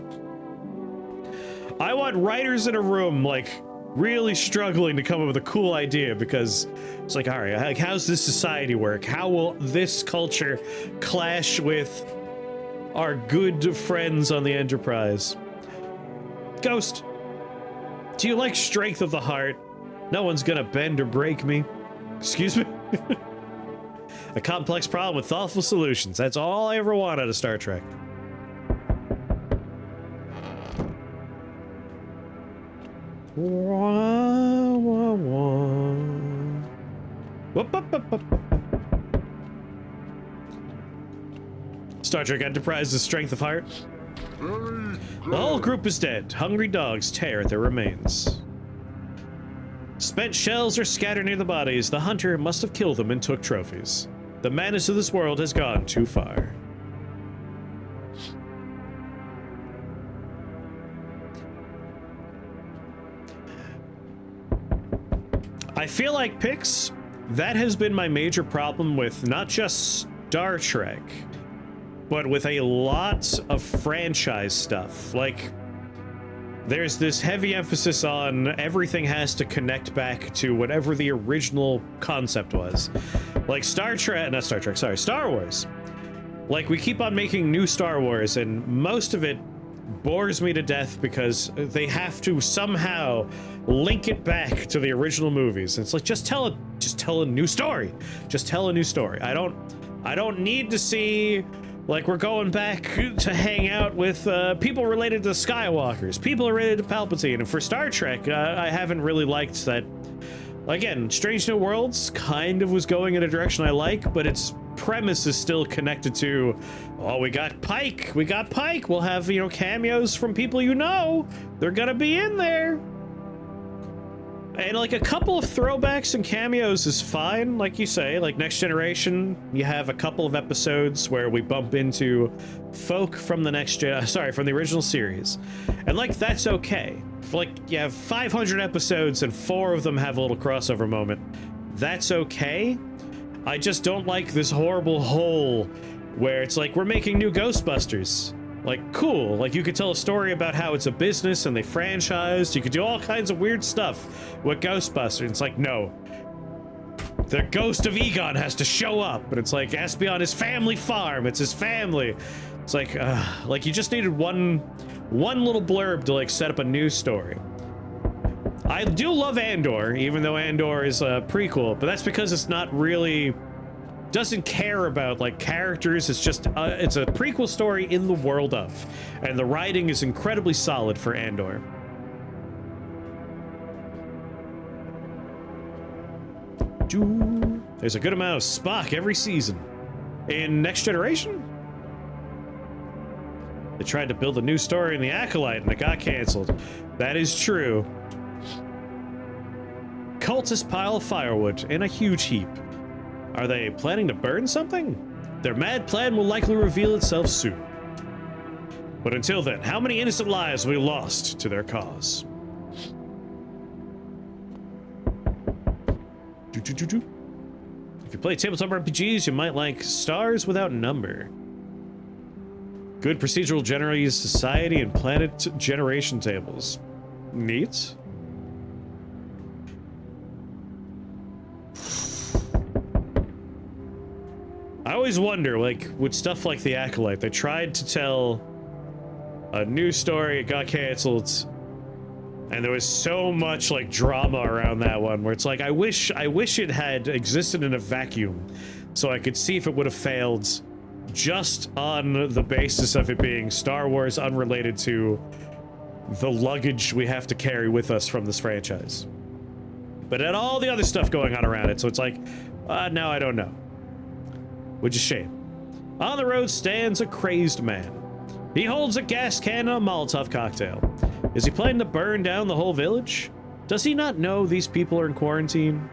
I want writers in a room, like, really struggling to come up with a cool idea, because it's like, all right, like, how's this society work? How will this culture clash with our good friends on the Enterprise? Ghost, do you like strength of the heart? No one's gonna bend or break me. Excuse me? A complex problem with thoughtful solutions. That's all I ever want out of Star Trek. Wah, wah, wah. Whoop, whoop, whoop, whoop. Star Trek Enterprise's strength of heart. The whole group is dead. Hungry dogs tear at their remains. Spent shells are scattered near the bodies. The hunter must have killed them and took trophies. The madness of this world has gone too far. I feel like, Pix, that has been my major problem with not just Star Trek, but with a lot of franchise stuff. Like, there's this heavy emphasis on everything has to connect back to whatever the original concept was. Like Star Wars. Like, we keep on making new Star Wars, and most of it bores me to death because they have to somehow link it back to the original movies. It's like, just tell a new story. Just tell a new story. I don't need to see, like, we're going back to hang out with people related to Skywalkers, people related to Palpatine. And for Star Trek, I haven't really liked that. Again, Strange New Worlds kind of was going in a direction I like, but its premise is still connected to, oh, we got Pike. We'll have, you know, cameos from people you know. They're gonna be in there. And, like, a couple of throwbacks and cameos is fine, like you say. Like, Next Generation, you have a couple of episodes where we bump into folk from the from the original series. And, like, that's okay. Like, you have 500 episodes and 4 of them have a little crossover moment. That's okay. I just don't like this horrible hole where it's like, we're making new Ghostbusters. Like, cool. Like, you could tell a story about how it's a business and they franchised. You could do all kinds of weird stuff with Ghostbusters. It's like, no. The ghost of Egon has to show up. And it's like, it has to be on his family farm. It's his family. It's like you just needed one little blurb to, like, set up a news story. I do love Andor, even though Andor is a prequel. But that's because it's not really... doesn't care about like characters. It's just it's a prequel story in the world of, and the writing is incredibly solid for Andor. There's a good amount of Spock every season. In Next Generation, they tried to build a new story in The Acolyte and it got canceled. That is true. Cultists pile firewood in a huge heap. Are they planning to burn something? Their mad plan will likely reveal itself soon. But until then, how many innocent lives have we lost to their cause? If you play tabletop RPGs, you might like Stars Without Number. Good procedural generators, society, and planet generation tables. Neat. I always wonder, like, with stuff like The Acolyte, they tried to tell a new story, it got canceled, and there was so much, like, drama around that one, where it's like, I wish it had existed in a vacuum, so I could see if it would have failed just on the basis of it being Star Wars unrelated to the luggage we have to carry with us from this franchise. But it had all the other stuff going on around it, so it's like, now I don't know. Which is a shame. On the road stands a crazed man. He holds a gas can and a Molotov cocktail. Is he planning to burn down the whole village? Does he not know these people are in quarantine?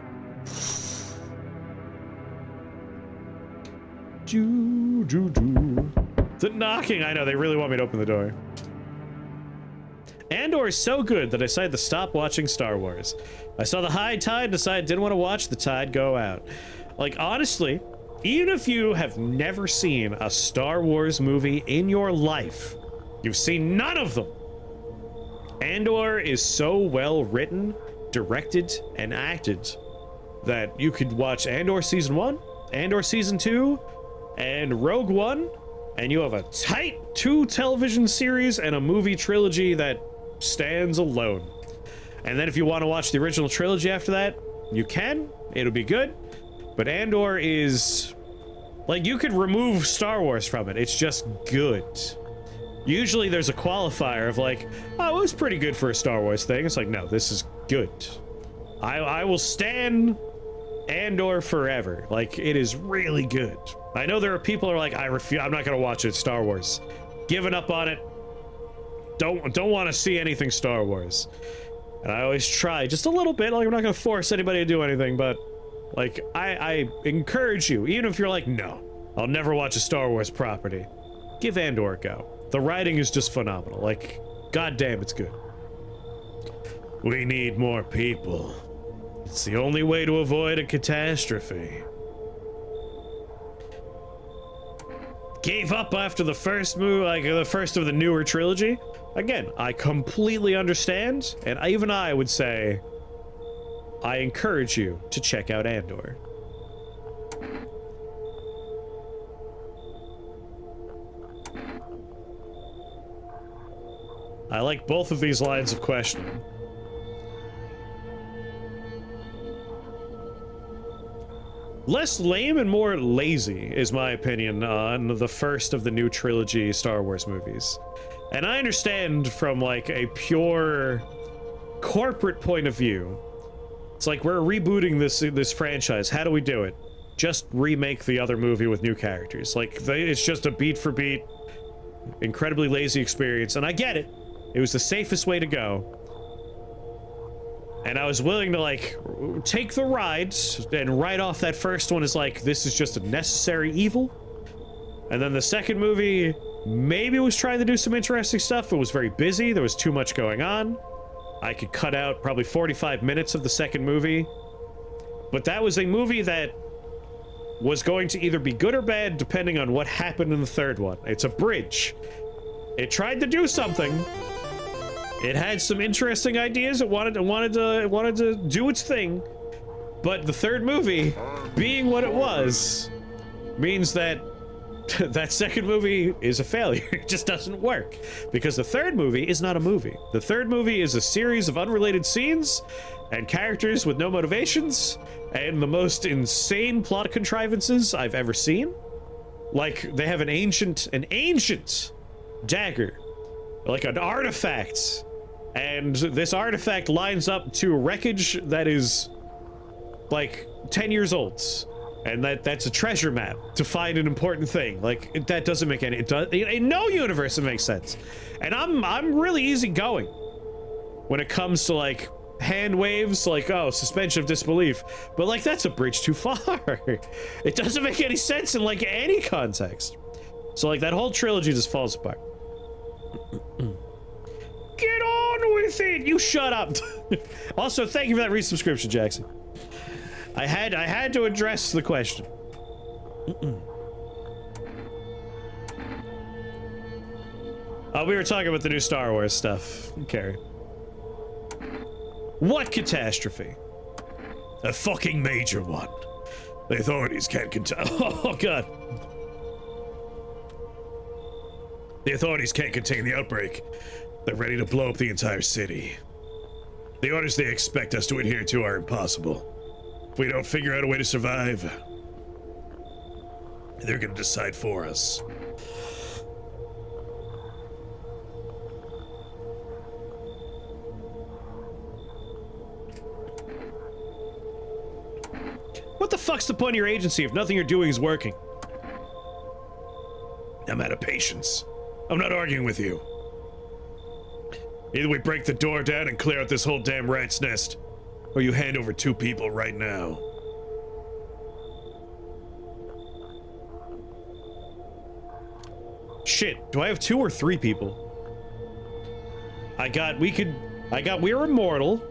The knocking! I know, they really want me to open the door. Andor is so good that I decided to stop watching Star Wars. I saw the high tide and decided I didn't want to watch the tide go out. Like, honestly... even if you have never seen a Star Wars movie in your life, you've seen none of them. Andor is so well written, directed, and acted that you could watch Andor Season 1, Andor Season 2, and Rogue One, and you have a tight 2 television series and a movie trilogy that stands alone. And then if you want to watch the original trilogy after that, you can. It'll be good. But Andor is... like, you could remove Star Wars from it. It's just good. Usually there's a qualifier of like, oh, it was pretty good for a Star Wars thing. It's like, no, this is good. I will stand Andor forever. Like, it is really good. I know there are people who are like, I'm not going to watch it, Star Wars. Giving up on it. Don't want to see anything Star Wars. And I always try just a little bit. Like, I'm not going to force anybody to do anything, but... like, I encourage you, even if you're like, no, I'll never watch a Star Wars property, give Andor a go. The writing is just phenomenal. Like, goddamn, it's good. We need more people. It's the only way to avoid a catastrophe. Gave up after the first movie, like the first of the newer trilogy. Again, I completely understand, and even I would say, I encourage you to check out Andor. I like both of these lines of questioning. Less lame and more lazy is my opinion on the first of the new trilogy Star Wars movies. And I understand from like a pure corporate point of view. It's like, we're rebooting this franchise. How do we do it? Just remake the other movie with new characters. Like, it's just a beat for beat, incredibly lazy experience. And I get it. It was the safest way to go. And I was willing to, like, take the ride and write off that first one as, like, this is just a necessary evil. And then the second movie maybe was trying to do some interesting stuff. It was very busy. There was too much going on. I could cut out probably 45 minutes of the second movie. But that was a movie that was going to either be good or bad depending on what happened in the third one. It's a bridge. It tried to do something. It had some interesting ideas. It wanted to do its thing. But the third movie, being what it was, means that that second movie is a failure. It just doesn't work. Because the third movie is not a movie. The third movie is a series of unrelated scenes and characters with no motivations and the most insane plot contrivances I've ever seen. Like, they have an ancient dagger, like an artifact, and this artifact lines up to wreckage that is like 10 years old, and that's a treasure map to find an important thing. Like, that doesn't make any, in no universe it makes sense. And I'm really easygoing when it comes to like hand waves, like, oh, suspension of disbelief, but like, that's a bridge too far. It doesn't make any sense in like any context. So like, that whole trilogy just falls apart. Get on with it! You shut up. Also, thank you for that resubscription, Jackson. I had to address the question. We were talking about the new Star Wars stuff. Carry. What catastrophe? A fucking major one. The authorities can't contain. Oh god. The authorities can't contain the outbreak. They're ready to blow up the entire city. The orders they expect us to adhere to are impossible. If we don't figure out a way to survive, they're gonna decide for us. What the fuck's the point of your agency if nothing you're doing is working? I'm out of patience. I'm not arguing with you. Either we break the door down and clear out this whole damn rat's nest, or you hand over 2 people right now. Shit, do I have 2 or 3 people? We're immortal.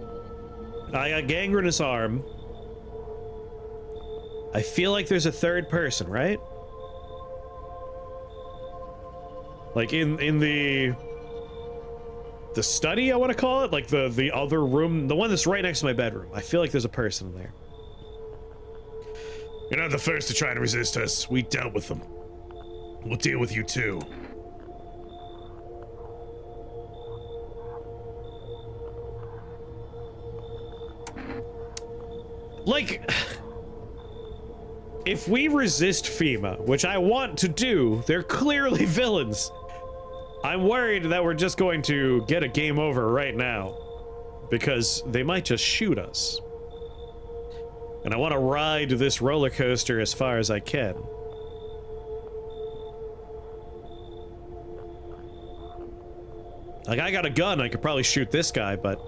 I got gangrenous arm. I feel like there's a third person, right? Like in the study, I want to call it, like the other room, the one that's right next to my bedroom. I feel like there's a person in there. You're not the first to try to resist us. We dealt with them. We'll deal with you too. Like, if we resist FEMA, which I want to do, they're clearly villains. I'm worried that we're just going to get a game over right now, because they might just shoot us. And I want to ride this roller coaster as far as I can. Like, I got a gun, I could probably shoot this guy, but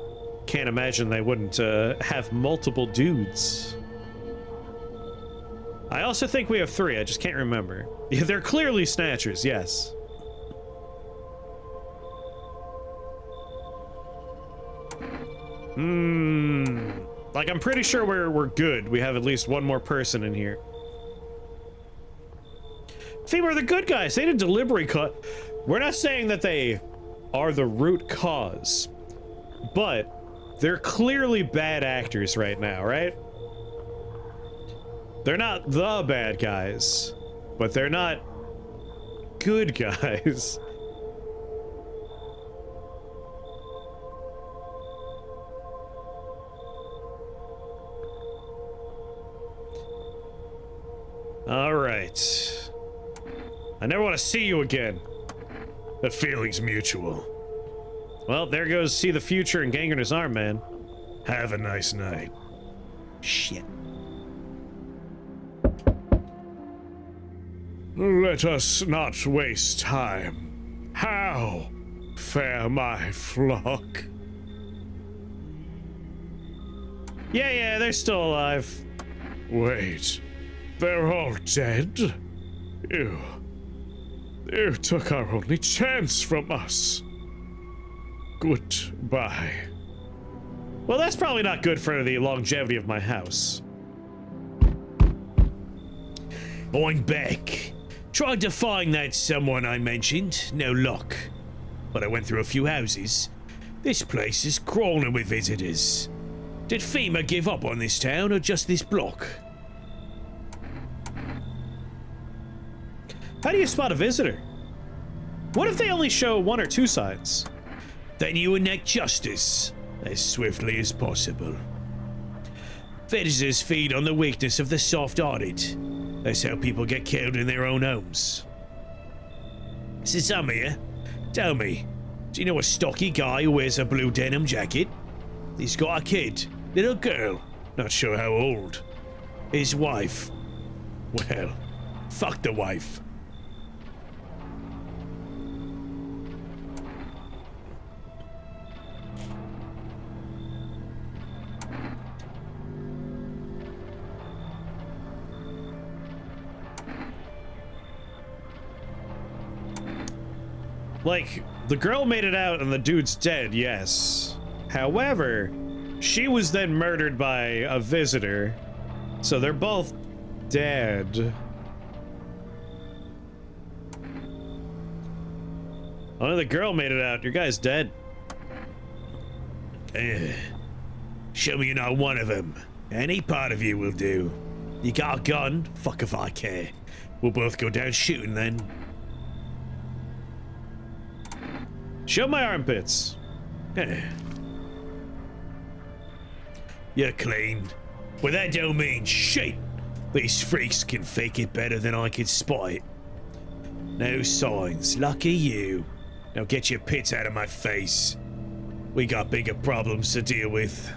can't imagine they wouldn't have multiple dudes. I also think we have 3, I just can't remember. Yeah, they're clearly snatchers, yes. Like, I'm pretty sure we're good. We have at least 1 more person in here. FEMA are the good guys. They didn't deliberately cut. We're not saying that they are the root cause, but they're clearly bad actors right now, right? They're not the bad guys, but they're not good guys. All right. I never want to see you again. That feeling's mutual. Well, there goes see the future and gangrenous arm, man. Have a nice night. Shit. Let us not waste time. How fare my flock? Yeah, they're still alive. Wait, they're all dead? You took our only chance from us. Goodbye. Well, that's probably not good for the longevity of my house. Going back. Tried to find that someone I mentioned. No luck. but I went through a few houses. This place is crawling with visitors. Did FEMA give up on this town or just this block? How do you spot a visitor? What if they only show one or two signs? Then you enact justice as swiftly as possible. Visitors feed on the weakness of the soft-hearted. That's how people get killed in their own homes. So some of you, tell me, do you know a stocky guy who wears a blue denim jacket? He's got a kid, little girl, not sure how old. His wife. Well, fuck the wife. Like, the girl made it out and the dude's dead, yes. However, she was then murdered by a visitor, so they're both dead. Only the girl made it out. Your guy's dead. Show me you're not one of them. Any part of you will do. You got a gun? Fuck if I care. We'll both go down shooting then. Show my armpits. You're clean. But that don't mean shit. These freaks can fake it better than I can spot it. No signs. Lucky you. Now get your pits out of my face. We got bigger problems to deal with.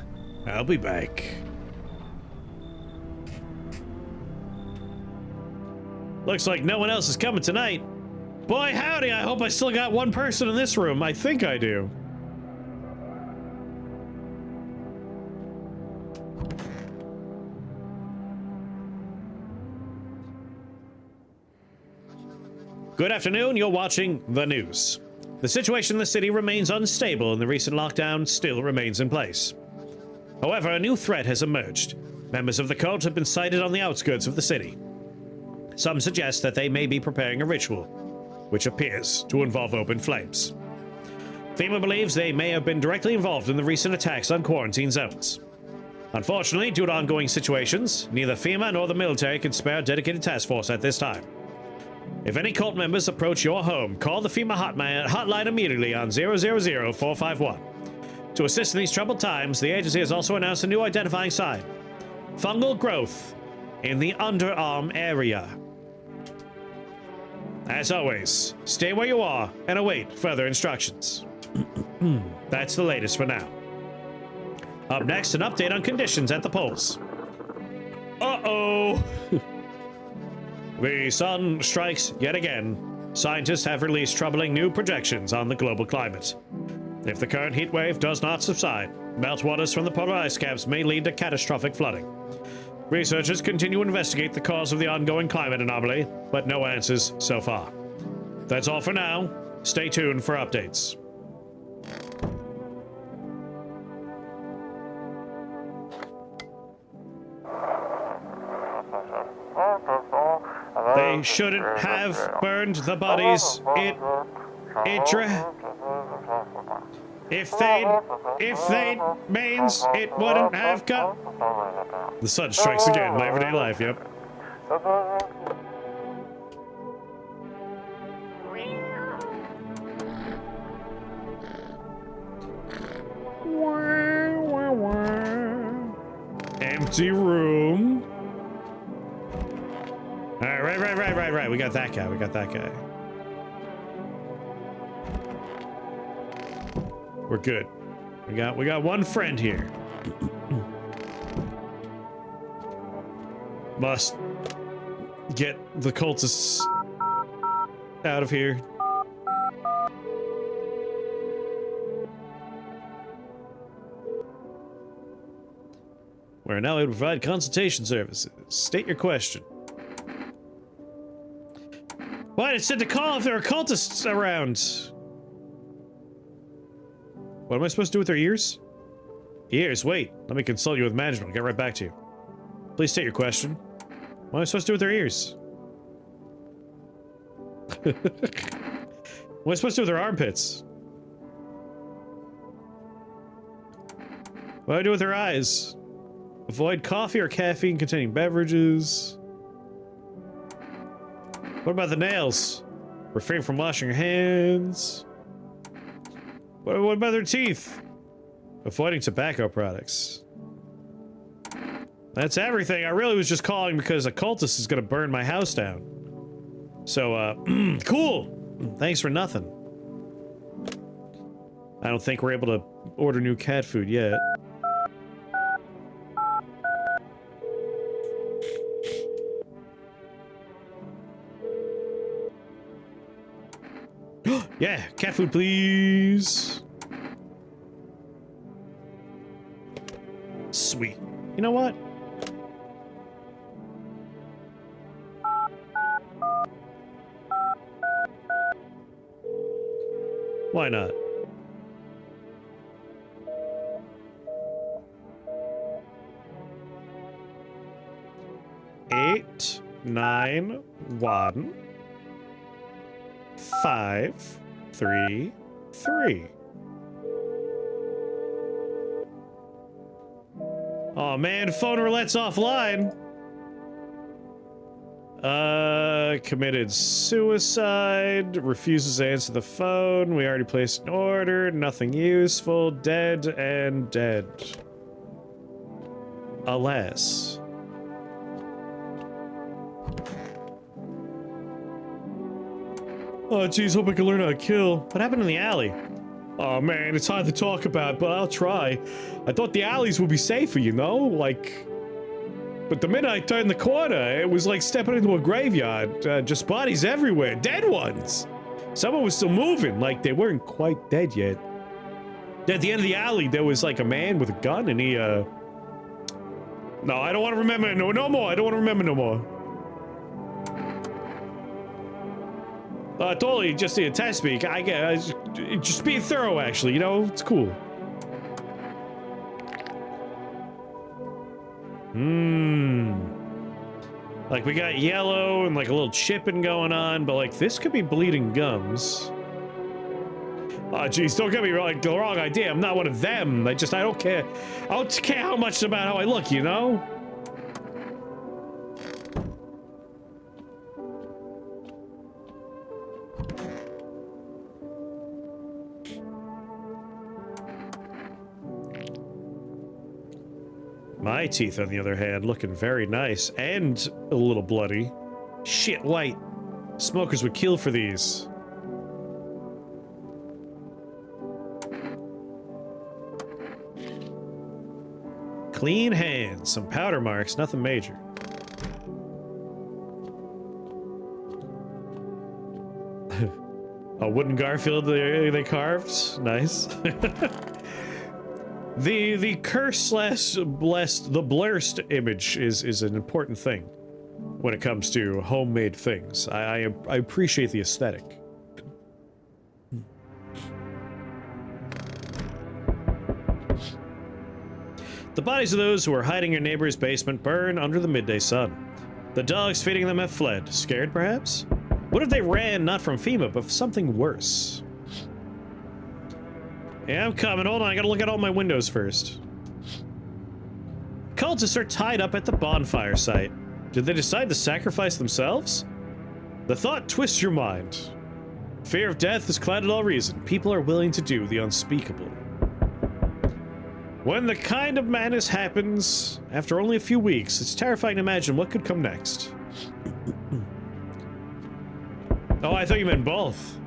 I'll be back. Looks like no one else is coming tonight. Boy, howdy, I hope I still got one person in this room. I think I do. Good afternoon, you're watching the news. The situation in the city remains unstable and the recent lockdown still remains in place. However, a new threat has emerged. Members of the cult have been sighted on the outskirts of the city. Some suggest that they may be preparing a ritual, which appears to involve open flames. FEMA believes they may have been directly involved in the recent attacks on quarantine zones. Unfortunately, due to ongoing situations, neither FEMA nor the military can spare a dedicated task force at this time. If any cult members approach your home, call the FEMA hotline immediately on 000-451. To assist in these troubled times, the agency has also announced a new identifying sign: fungal growth in the underarm area. As always, stay where you are and await further instructions. That's the latest for now. Up next, an update on conditions at the polls. Uh-oh! The sun strikes yet again. Scientists have released troubling new projections on the global climate. If the current heat wave does not subside, meltwaters from the polar ice caps may lead to catastrophic flooding. Researchers continue to investigate the cause of the ongoing climate anomaly, but no answers so far. That's all for now. Stay tuned for updates. They shouldn't have burned the bodies. If they means it wouldn't have come. The sun strikes again, my everyday life, yep. Empty room. Right. We got that guy. We're good. We got one friend here. Must get the cultists out of here. We're now able to provide consultation services. State your question. What? It said to call if there are cultists around. What am I supposed to do with their ears? Ears, wait. Let me consult you with management. I'll get right back to you. Please state your question. What am I supposed to do with their ears? What am I supposed to do with their armpits? What do I do with her eyes? Avoid coffee or caffeine-containing beverages. What about the nails? Refrain from washing your hands. What about their teeth? Avoiding tobacco products. That's everything. I really was just calling because a cultist is gonna burn my house down. So, cool. Thanks for nothing. I don't think we're able to order new cat food yet. Yeah, cat food, please. Sweet. You know what? Why not? Eight, 9, 1, 5, 3, 3. Oh man, phone roulette's offline. Committed suicide, refuses to answer the phone, we already placed an order, nothing useful, dead and dead. Alas. Oh geez, hope I can learn how to kill. What happened in the alley? Oh man, it's hard to talk about, but I'll try. I thought the alleys would be safer, you know? Like... But the minute I turned the corner, it was like stepping into a graveyard. Just bodies everywhere. Dead ones! Someone was still moving, like they weren't quite dead yet. At the end of the alley, there was like a man with a gun, and he, No, I don't want to remember no more. I don't want to remember no more. Totally, just a test speak. I get just being thorough, actually. You know, it's cool. Like we got yellow and like a little chipping going on, but like this could be bleeding gums. Oh geez, don't get me like the wrong idea. I'm not one of them. I don't care. I don't care how much about how I look, you know? My teeth, on the other hand, looking very nice and a little bloody. Shit, white. Smokers would kill for these. Clean hands, some powder marks, nothing major. A wooden Garfield they carved. Nice. The curse / blessed, the blurst image is an important thing when it comes to homemade things. I appreciate the aesthetic. The bodies of those who were hiding in your neighbor's basement burn under the midday sun. The dogs feeding them have fled. Scared, perhaps? What if they ran not from FEMA, but from something worse? Yeah, I'm coming. Hold on, I gotta look at all my windows first. Cultists are tied up at the bonfire site. Did they decide to sacrifice themselves? The thought twists your mind. Fear of death has clouded all reason. People are willing to do the unspeakable. When the kind of madness happens, after only a few weeks, it's terrifying to imagine what could come next. Oh, I thought you meant both.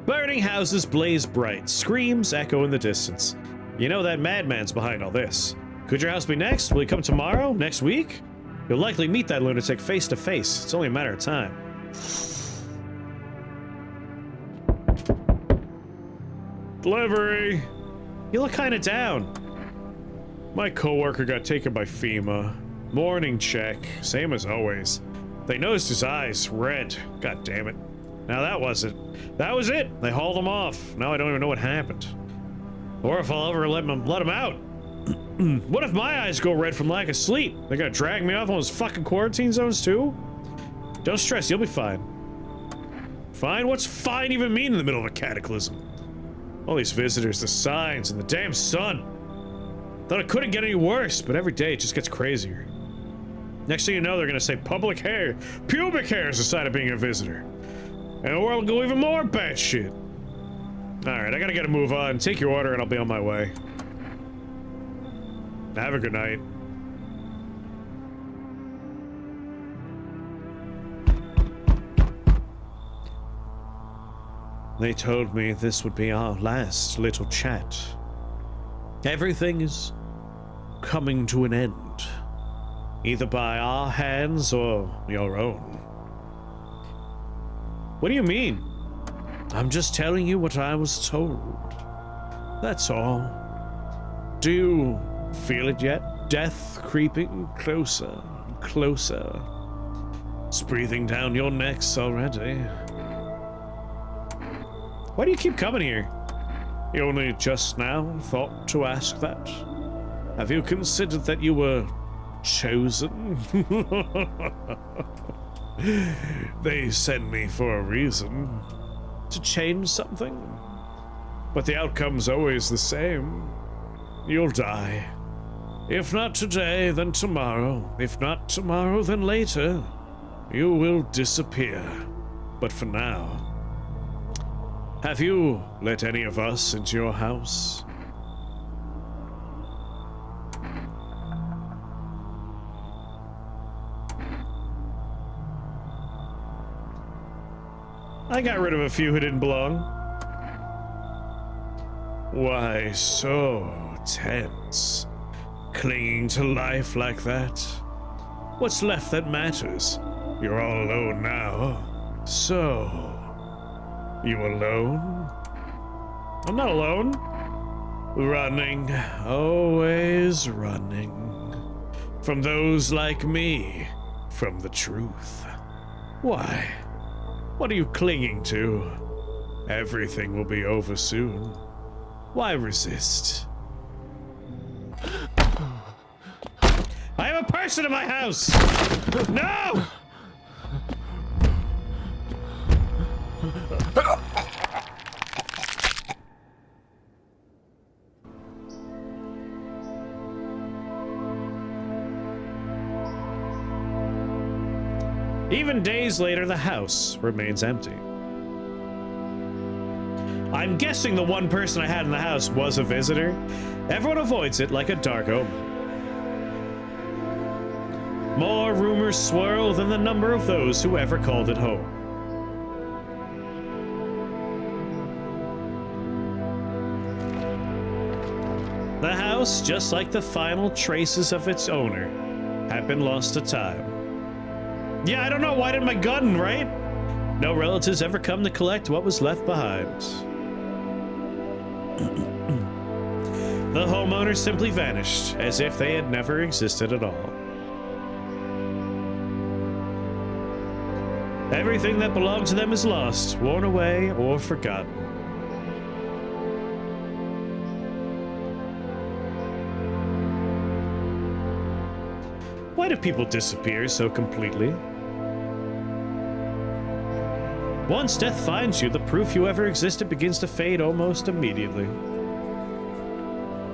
Burning houses blaze bright, screams echo in the distance. You know that madman's behind all this. Could your house be next? Will he come tomorrow? Next week? You'll likely meet that lunatic face to face. It's only a matter of time. Delivery! You look kinda down. My coworker got taken by FEMA. Morning check, same as always. They noticed his eyes, red. God damn it. Now that was it. That was it! They hauled him off. Now I don't even know what happened. Or if I'll ever let him out. What if my eyes go red from lack of sleep? They're gonna drag me off on those fucking quarantine zones too? Don't stress, you'll be fine. Fine? What's fine even mean in the middle of a cataclysm? All these visitors, the signs, and the damn sun. Thought it couldn't get any worse, but every day it just gets crazier. Next thing you know, they're gonna say pubic hair is a sign of being a visitor. And the world will go even more batshit. Alright, I gotta get a move on. Take your order and I'll be on my way. Have a good night. They told me this would be our last little chat. Everything is coming to an end, either by our hands or your own. What do you mean? I'm just telling you what I was told. That's all. Do you feel it yet? Death creeping closer and closer. It's breathing down your necks already. Why do you keep coming here? You only just now thought to ask that? Have you considered that you were chosen? They sent me for a reason. To change something. But the outcome's always the same. You'll die. If not today, then tomorrow. If not tomorrow, then later. You will disappear. But for now... Have you let any of us into your house? I got rid of a few who didn't belong. Why so tense? Clinging to life like that? What's left that matters? You're all alone now. So... You alone? I'm not alone. Running, always running. From those like me, from the truth. Why? What are you clinging to? Everything will be over soon. Why resist? I have a person in my house! No! Even days later, the house remains empty. I'm guessing the one person I had in the house was a visitor. Everyone avoids it like a dark omen. More rumors swirl than the number of those who ever called it home. The house, just like the final traces of its owner, had been lost to time. Yeah, I don't know, why did my gun, right? No relatives ever come to collect what was left behind. The homeowners simply vanished, as if they had never existed at all. Everything that belonged to them is lost, worn away, or forgotten. Why do people disappear so completely? Once death finds you, the proof you ever existed begins to fade almost immediately.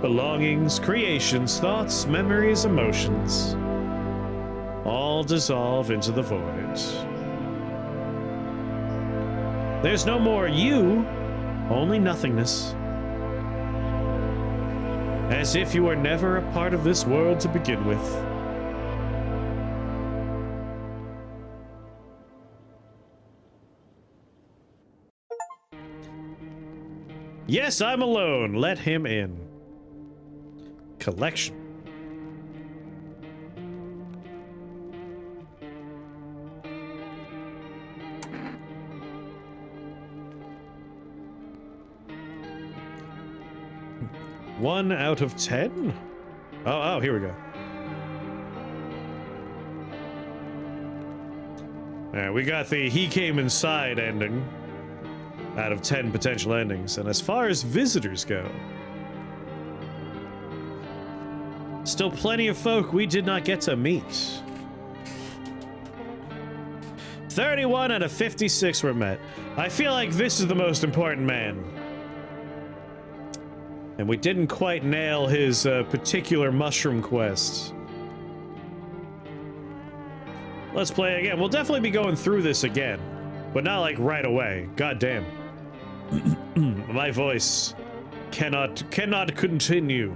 Belongings, creations, thoughts, memories, emotions, all dissolve into the void. There's no more you, only nothingness. As if you were never a part of this world to begin with. Yes, I'm alone. Let him in. Collection. One out of 10? Oh, here we go. Alright, we got the he came inside ending. Out of 10 potential endings. And as far as visitors go, still plenty of folk we did not get to meet. 31 out of 56 were met. I feel like this is the most important man. And we didn't quite nail his particular mushroom quest. Let's play again. We'll definitely be going through this again, but not like right away. God damn. My voice cannot continue.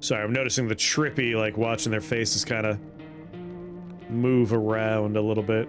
Sorry, I'm noticing the trippy, like, watching their faces kind of move around a little bit.